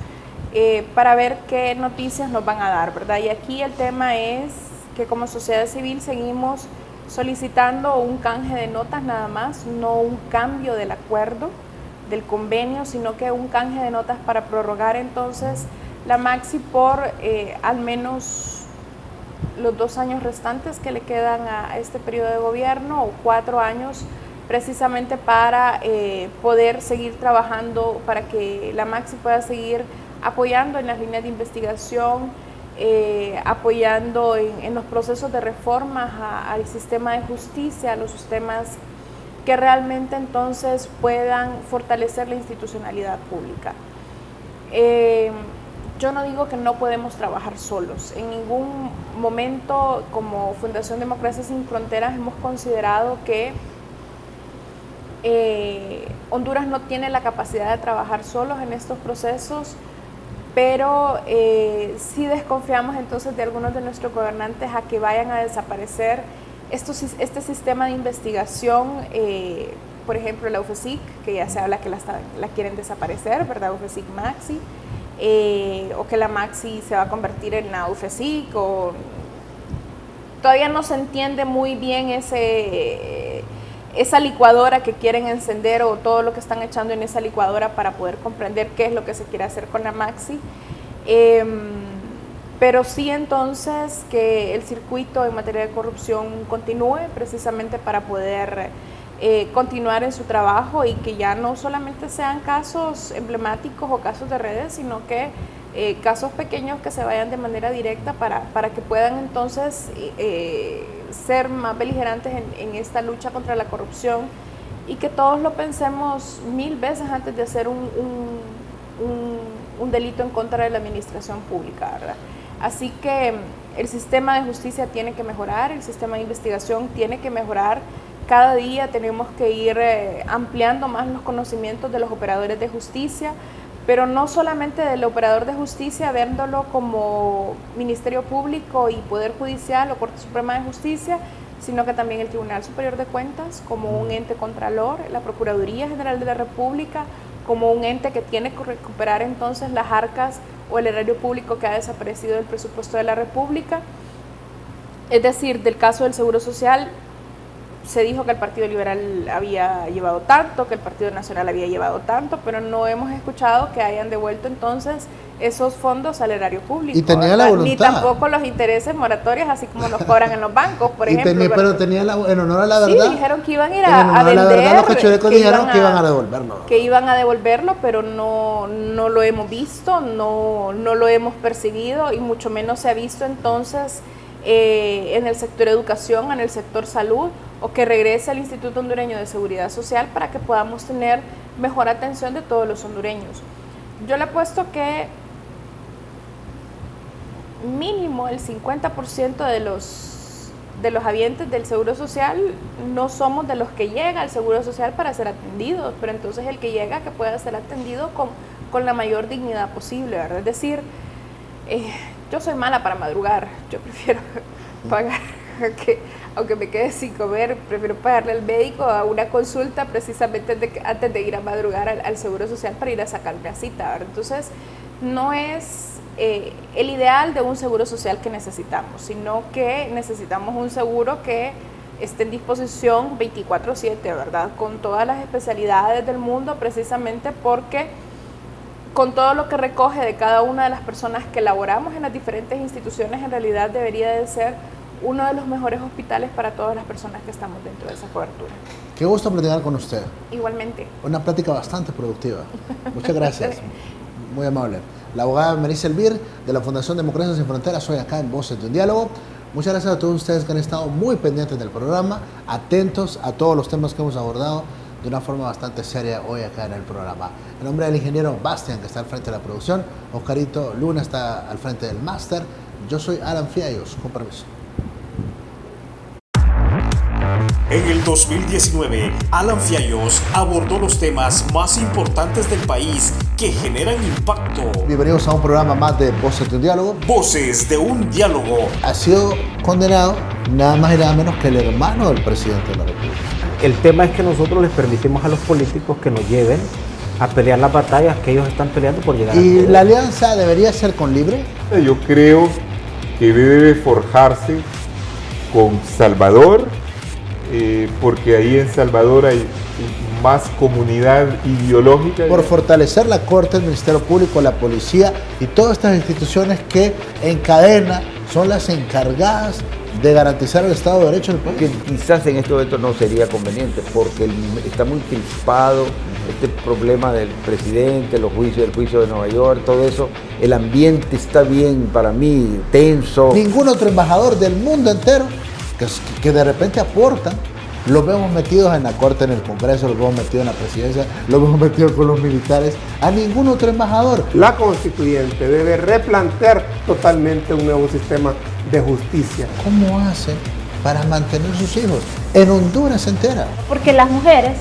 para ver qué noticias nos van a dar, ¿verdad? Y aquí el tema es que como sociedad civil seguimos solicitando un canje de notas nada más, no un cambio del acuerdo, del convenio, sino que un canje de notas para prorrogar entonces la Maxi por al menos los 2 años restantes que le quedan a este periodo de gobierno, o 4 años, precisamente para poder seguir trabajando, para que la Maxi pueda seguir apoyando en las líneas de investigación, apoyando en los procesos de reformas al sistema de justicia, a los sistemas que realmente entonces puedan fortalecer la institucionalidad pública. Yo no digo que no podemos trabajar solos. En ningún momento como Fundación Democracia Sin Fronteras hemos considerado que Honduras no tiene la capacidad de trabajar solos en estos procesos, pero sí desconfiamos entonces de algunos de nuestros gobernantes a que vayan a desaparecer este sistema de investigación, por ejemplo la UFESIC, que ya se habla que la quieren desaparecer, ¿verdad? UFESIC Maxi, o que la Maxi se va a convertir en la UFESIC, o todavía no se entiende muy bien esa licuadora que quieren encender, o todo lo que están echando en esa licuadora para poder comprender qué es lo que se quiere hacer con la Maxi. Pero sí entonces que el circuito en materia de corrupción continúe, precisamente para poder continuar en su trabajo, y que ya no solamente sean casos emblemáticos o casos de redes, sino que casos pequeños que se vayan de manera directa para que puedan entonces ser más beligerantes en esta lucha contra la corrupción, y que todos lo pensemos 1000 veces antes de hacer un delito en contra de la administración pública, ¿verdad? Así que el sistema de justicia tiene que mejorar, el sistema de investigación tiene que mejorar. Cada día tenemos que ir ampliando más los conocimientos de los operadores de justicia, pero no solamente del operador de justicia, viéndolo como Ministerio Público y Poder Judicial o Corte Suprema de Justicia, sino que también el Tribunal Superior de Cuentas como un ente contralor, la Procuraduría General de la República como un ente que tiene que recuperar entonces las arcas o el erario público que ha desaparecido del presupuesto de la República. Es decir, del caso del Seguro Social, se dijo que el Partido Liberal había llevado tanto, que el Partido Nacional había llevado tanto, pero no hemos escuchado que hayan devuelto entonces esos fondos al erario público. Y tenía la voluntad. Ni tampoco los intereses moratorios, así como los cobran en los bancos, por ejemplo. Pero tenía en honor a la verdad. Sí, dijeron que iban a ir a vender. La verdad, los cachurecos dijeron que iban a devolverlo. Que iban a devolverlo, pero no lo hemos visto, no lo hemos percibido, y mucho menos se ha visto entonces en el sector educación, en el sector salud, o que regrese al Instituto Hondureño de Seguridad Social para que podamos tener mejor atención de todos los hondureños. Yo le apuesto que mínimo el 50% de los habientes del Seguro Social no somos de los que llega al Seguro Social para ser atendidos, pero entonces el que llega, que pueda ser atendido con la mayor dignidad posible, ¿verdad? Es decir, yo soy mala para madrugar, yo prefiero pagar, aunque me quede sin comer, prefiero pagarle al médico a una consulta precisamente antes de ir a madrugar al Seguro Social para ir a sacarme a cita, ¿verdad? Entonces, no es el ideal de un seguro social que necesitamos, sino que necesitamos un seguro que esté en disposición 24/7, ¿verdad? Con todas las especialidades del mundo, precisamente porque con todo lo que recoge de cada una de las personas que laboramos en las diferentes instituciones, en realidad debería de ser uno de los mejores hospitales para todas las personas que estamos dentro de esa cobertura. Qué gusto platicar con usted. Igualmente. Una plática bastante productiva. Muchas gracias. Muy amable. La abogada Melissa Elvir, de la Fundación Democracia Sin Fronteras, hoy acá en Voces de un Diálogo. Muchas gracias a todos ustedes que han estado muy pendientes del programa, atentos a todos los temas que hemos abordado de una forma bastante seria hoy acá en el programa. En nombre del ingeniero Bastian, que está al frente de la producción, Oscarito Luna está al frente del máster, yo soy Alan Fiallos, con permiso. En el 2019, Alan Fiallos abordó los temas más importantes del país que generan impacto. Bienvenidos a un programa más de Voces de un Diálogo. Voces de un Diálogo. Ha sido condenado nada más y nada menos que el hermano del presidente de la República. El tema es que nosotros les permitimos a los políticos que nos lleven a pelear las batallas que ellos están peleando por llegar al poder. ¿Y la alianza debería ser con Libre? Yo creo que debe forjarse con Salvador, porque ahí en Salvador hay más comunidad ideológica. Por fortalecer la Corte, el Ministerio Público, la Policía y todas estas instituciones que en cadena son las encargadas de garantizar el Estado de Derecho del país. Que quizás en este momento no sería conveniente porque está muy crispado este problema del presidente, el juicio de Nueva York, todo eso. El ambiente está bien, para mí, tenso. Ningún otro embajador del mundo entero que de repente aportan, los vemos metidos en la Corte, en el Congreso, los vemos metidos en la Presidencia, los vemos metidos con los militares, a ningún otro embajador. La constituyente debe replantear totalmente un nuevo sistema de justicia. ¿Cómo hacen para mantener sus hijos? En Honduras entera. Porque las mujeres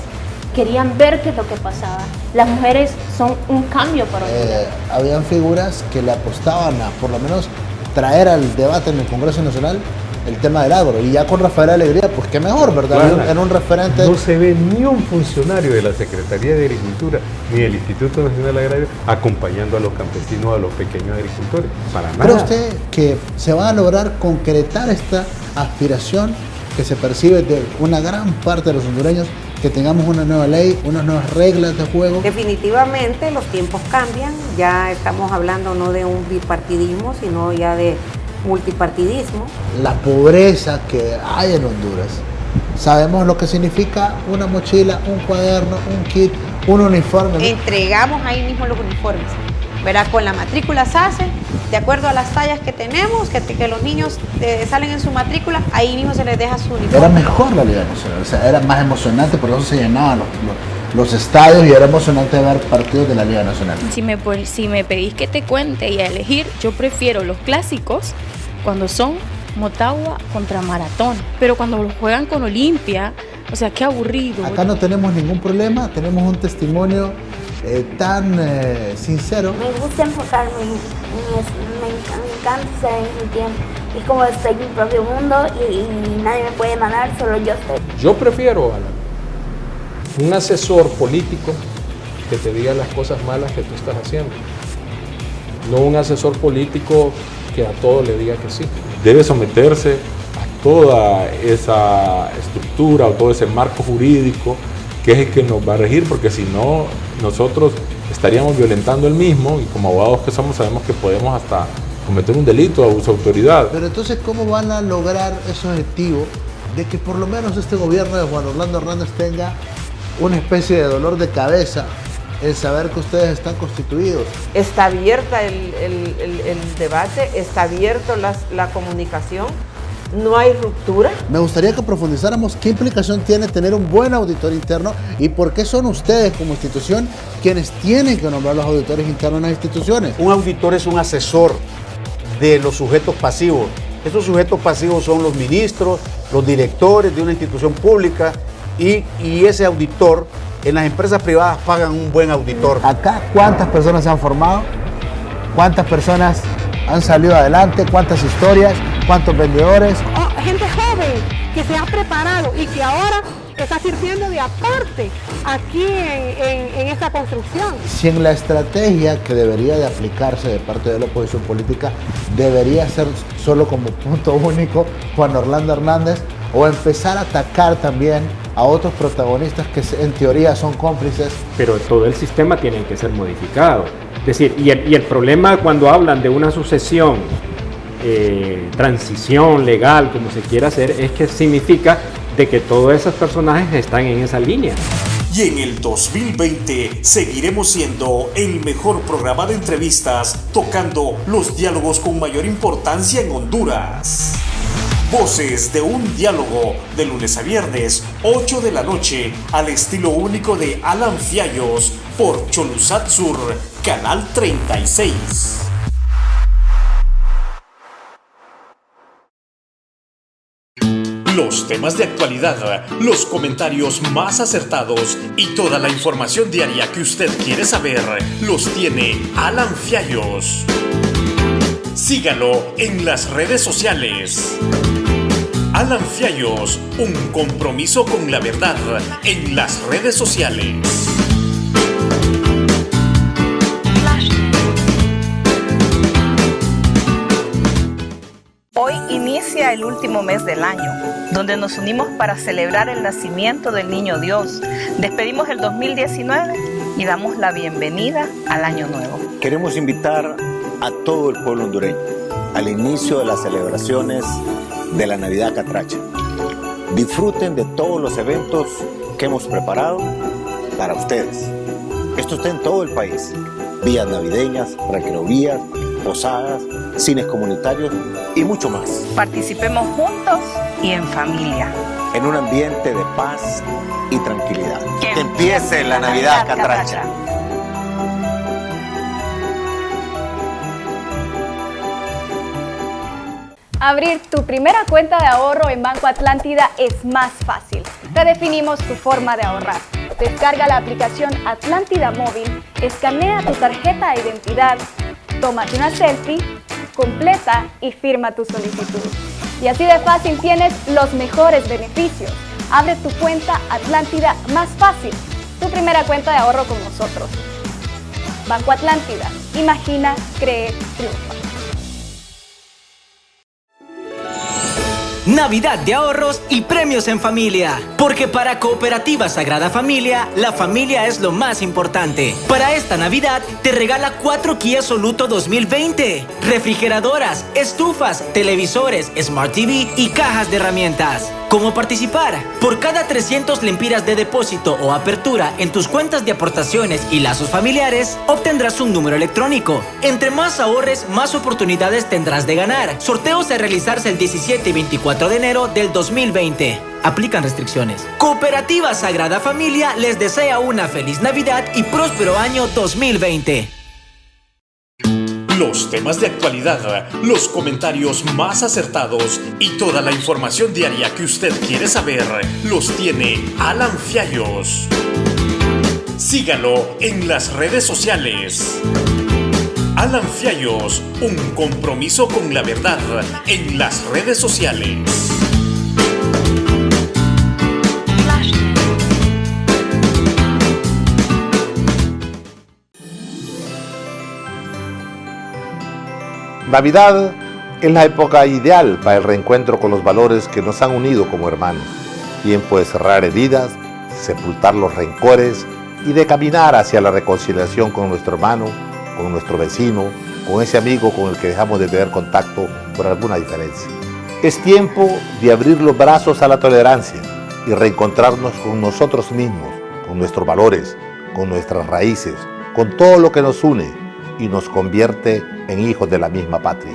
querían ver qué es lo que pasaba. Las mujeres son un cambio para Honduras. Habían figuras que le apostaban a, por lo menos, traer al debate en el Congreso Nacional el tema del agro, y ya con Rafael Alegría, pues qué mejor, ¿verdad? Claro. En un referente. No se ve ni un funcionario de la Secretaría de Agricultura ni del Instituto Nacional Agrario acompañando a los campesinos, a los pequeños agricultores. Para nada. ¿Cree usted que se va a lograr concretar esta aspiración que se percibe de una gran parte de los hondureños, que tengamos una nueva ley, unas nuevas reglas de juego? Definitivamente los tiempos cambian, ya estamos hablando no de un bipartidismo, sino ya de multipartidismo. La pobreza que hay en Honduras, sabemos lo que significa una mochila, un cuaderno, un kit, un uniforme. Entregamos ahí mismo los uniformes, ¿verdad? Con la matrícula SACE, de acuerdo a las tallas que tenemos, que los niños salen en su matrícula, ahí mismo se les deja su uniforme. Era mejor la Liga Nacional, o sea, era más emocionante, por eso se llenaban los estadios y era emocionante ver partidos de la Liga Nacional. Si me pedís que te cuente y a elegir, yo prefiero los clásicos cuando son Motagua contra Maratón, pero cuando los juegan con Olimpia, o sea, qué aburrido. Acá no tenemos ningún problema, tenemos un testimonio tan sincero. Me gusta enfocarme, me encanta estar en mi tiempo. Es como estoy en mi propio mundo y nadie me puede mandar, solo yo estoy. Yo prefiero, Alan, un asesor político que te diga las cosas malas que tú estás haciendo, no un asesor político que a todo le diga que sí. Debe someterse a toda esa estructura o todo ese marco jurídico que es el que nos va a regir, porque si no, nosotros estaríamos violentando el mismo, y como abogados que somos sabemos que podemos hasta cometer un delito de abuso de autoridad. Pero entonces, ¿cómo van a lograr ese objetivo de que por lo menos este gobierno de Juan Orlando Hernández tenga una especie de dolor de cabeza el saber que ustedes están constituidos? Está abierta el debate, está abierta la comunicación, no hay ruptura. Me gustaría que profundizáramos qué implicación tiene tener un buen auditor interno y por qué son ustedes como institución quienes tienen que nombrar los auditores internos en las instituciones. Un auditor es un asesor de los sujetos pasivos. Esos sujetos pasivos son los ministros, los directores de una institución pública y ese auditor, en las empresas privadas pagan un buen auditor. Acá, ¿cuántas personas se han formado? ¿Cuántas personas han salido adelante, cuántas historias, cuántos vendedores. Gente joven que se ha preparado y que ahora está sirviendo de aporte aquí en esta construcción. Si en la estrategia que debería de aplicarse de parte de la oposición política debería ser solo como punto único Juan Orlando Hernández, o empezar a atacar también a otros protagonistas que en teoría son cómplices. Pero todo el sistema tiene que ser modificado. Es decir, y el problema cuando hablan de una sucesión, transición legal, como se quiera hacer, es que significa de que todos esos personajes están en esa línea. Y en el 2020 seguiremos siendo el mejor programa de entrevistas, tocando los diálogos con mayor importancia en Honduras. Voces de un diálogo, de lunes a viernes, 8 de la noche, al estilo único de Alan Fiallos, por Cholusat Sur, Canal 36. Los temas de actualidad, los comentarios más acertados y toda la información diaria que usted quiere saber, los tiene Alan Fiallos. Sígalo en las redes sociales. Alan Fiallos, un compromiso con la verdad en las redes sociales. Hoy inicia el último mes del año, donde nos unimos para celebrar el nacimiento del Niño Dios. Despedimos el 2019 y damos la bienvenida al Año Nuevo. Queremos invitar a todo el pueblo hondureño al inicio de las celebraciones de la Navidad Catracha. Disfruten de todos los eventos que hemos preparado para ustedes. Esto está en todo el país. Vías navideñas, recreovías, posadas, cines comunitarios y mucho más. Participemos juntos y en familia. En un ambiente de paz y tranquilidad. Que empiece la Navidad Catracha. Abrir tu primera cuenta de ahorro en Banco Atlántida es más fácil. Redefinimos tu forma de ahorrar. Descarga la aplicación Atlántida Móvil, escanea tu tarjeta de identidad, tómate una selfie, completa y firma tu solicitud. Y así de fácil tienes los mejores beneficios. Abre tu cuenta Atlántida más fácil. Tu primera cuenta de ahorro con nosotros. Banco Atlántida. Imagina, cree, triunfa. Navidad de ahorros y premios en familia. Porque para Cooperativa Sagrada Familia, la familia es lo más importante. Para esta Navidad, te regala 4 Kia Soluto 2020, refrigeradoras, estufas, televisores, Smart TV y cajas de herramientas. ¿Cómo participar? Por cada 300 lempiras de depósito o apertura en tus cuentas de aportaciones y lazos familiares, obtendrás un número electrónico. Entre más ahorres, más oportunidades tendrás de ganar. Sorteos a realizarse el 17 y 24 de enero del 2020. Aplican restricciones. Cooperativa Sagrada Familia les desea una feliz Navidad y próspero año 2020. Los temas de actualidad, los comentarios más acertados y toda la información diaria que usted quiere saber, los tiene Alan Fiallos. Sígalo en las redes sociales. Alan Fiallos, un compromiso con la verdad en las redes sociales. Navidad es la época ideal para el reencuentro con los valores que nos han unido como hermanos. Tiempo de cerrar heridas, sepultar los rencores y de caminar hacia la reconciliación con nuestro hermano, con nuestro vecino, con ese amigo con el que dejamos de tener contacto por alguna diferencia. Es tiempo de abrir los brazos a la tolerancia y reencontrarnos con nosotros mismos, con nuestros valores, con nuestras raíces, con todo lo que nos une y nos convierte en hijos de la misma patria.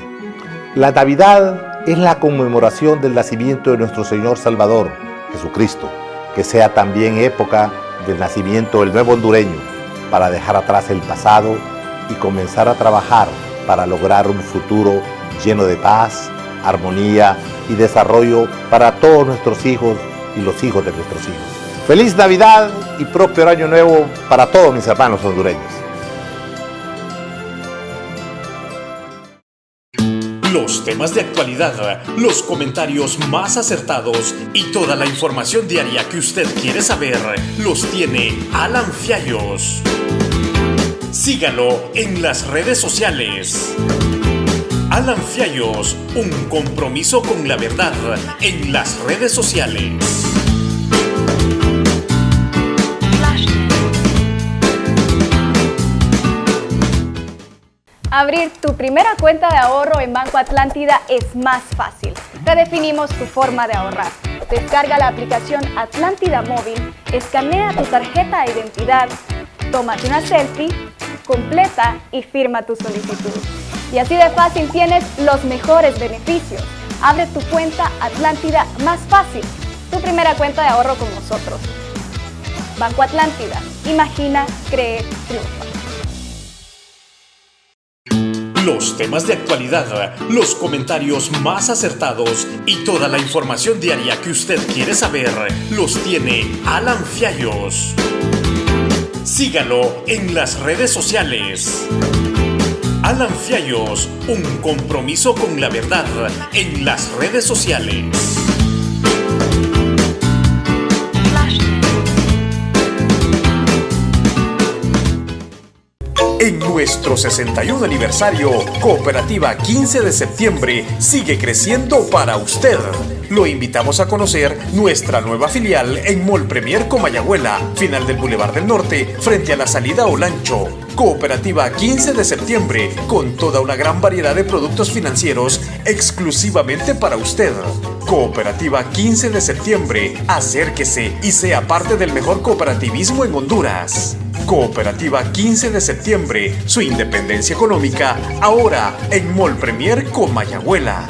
La Navidad es la conmemoración del nacimiento de nuestro Señor Salvador, Jesucristo, que sea también época del nacimiento del nuevo hondureño, para dejar atrás el pasado y comenzar a trabajar para lograr un futuro lleno de paz, armonía y desarrollo para todos nuestros hijos y los hijos de nuestros hijos. Feliz Navidad y próspero año nuevo para todos mis hermanos hondureños. temas de actualidad, los comentarios más acertados y toda la información diaria que usted quiere saber los tiene Alan Fiallos. Sígalo en las redes sociales. Alan Fiallos, un compromiso con la verdad en las redes sociales. Abrir tu primera cuenta de ahorro en Banco Atlántida es más fácil. Redefinimos tu forma de ahorrar. Descarga la aplicación Atlántida Móvil, escanea tu tarjeta de identidad, tómate una selfie, completa y firma tu solicitud. Y así de fácil tienes los mejores beneficios. Abre tu cuenta Atlántida más fácil. Tu primera cuenta de ahorro con nosotros. Banco Atlántida. Imagina, cree, triunfa. Los temas de actualidad, los comentarios más acertados y toda la información diaria que usted quiere saber los tiene Alan Fiallos. Sígalo en las redes sociales. Alan Fiallos, un compromiso con la verdad en las redes sociales. En nuestro 61 aniversario, Cooperativa 15 de septiembre sigue creciendo para usted. Lo invitamos a conocer nuestra nueva filial en Mall Premier Comayagüela, final del Boulevard del Norte, frente a la salida Olancho. Cooperativa 15 de septiembre, con toda una gran variedad de productos financieros exclusivamente para usted. Cooperativa 15 de septiembre, acérquese y sea parte del mejor cooperativismo en Honduras. Cooperativa 15 de septiembre, su independencia económica, ahora en Mall Premier Comayagüela.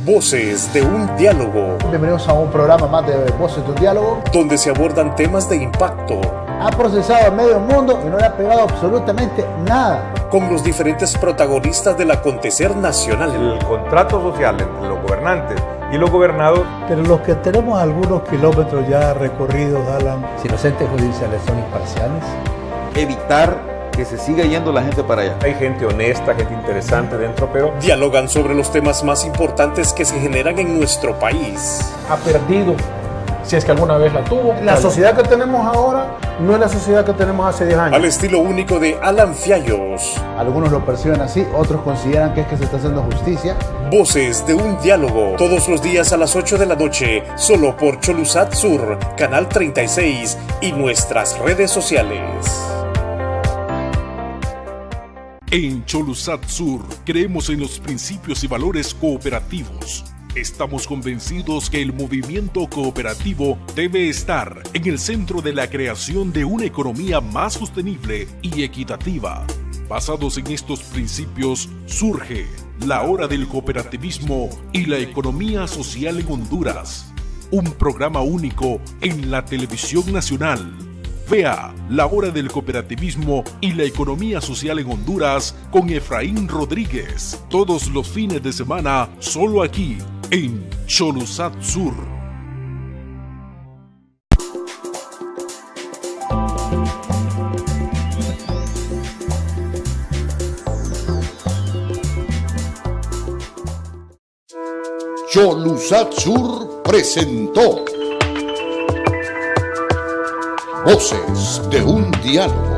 Voces de un diálogo. Bienvenidos a un programa más de Voces de un diálogo, donde se abordan temas de impacto. Ha procesado a medio mundo y no le ha pegado absolutamente nada. Con los diferentes protagonistas del acontecer nacional. El contrato social entre los gobernantes y los gobernados. Pero los que tenemos algunos kilómetros ya recorridos, Alan. Si los entes judiciales son imparciales. Evitar que se siga yendo la gente para allá. Hay gente honesta, gente interesante dentro, pero dialogan sobre los temas más importantes que se generan en nuestro país. Ha perdido, si es que alguna vez la tuvo. La sociedad que tenemos ahora no es la sociedad que tenemos hace 10 años. Al estilo único de Alan Fiallos. Algunos lo perciben así, otros consideran que es que se está haciendo justicia. Voces de un diálogo, todos los días a las 8 de la noche, solo por Cholusat Sur, Canal 36 y nuestras redes sociales. En Cholusat Sur creemos en los principios y valores cooperativos. Estamos convencidos que el movimiento cooperativo debe estar en el centro de la creación de una economía más sostenible y equitativa. Basados en estos principios, surge la Hora del Cooperativismo y la Economía Social en Honduras, un programa único en la televisión nacional. Vea La Hora del Cooperativismo y la Economía Social en Honduras con Efraín Rodríguez, todos los fines de semana, solo aquí, en Cholusat Sur. Cholusat Sur presentó Voces de un diálogo.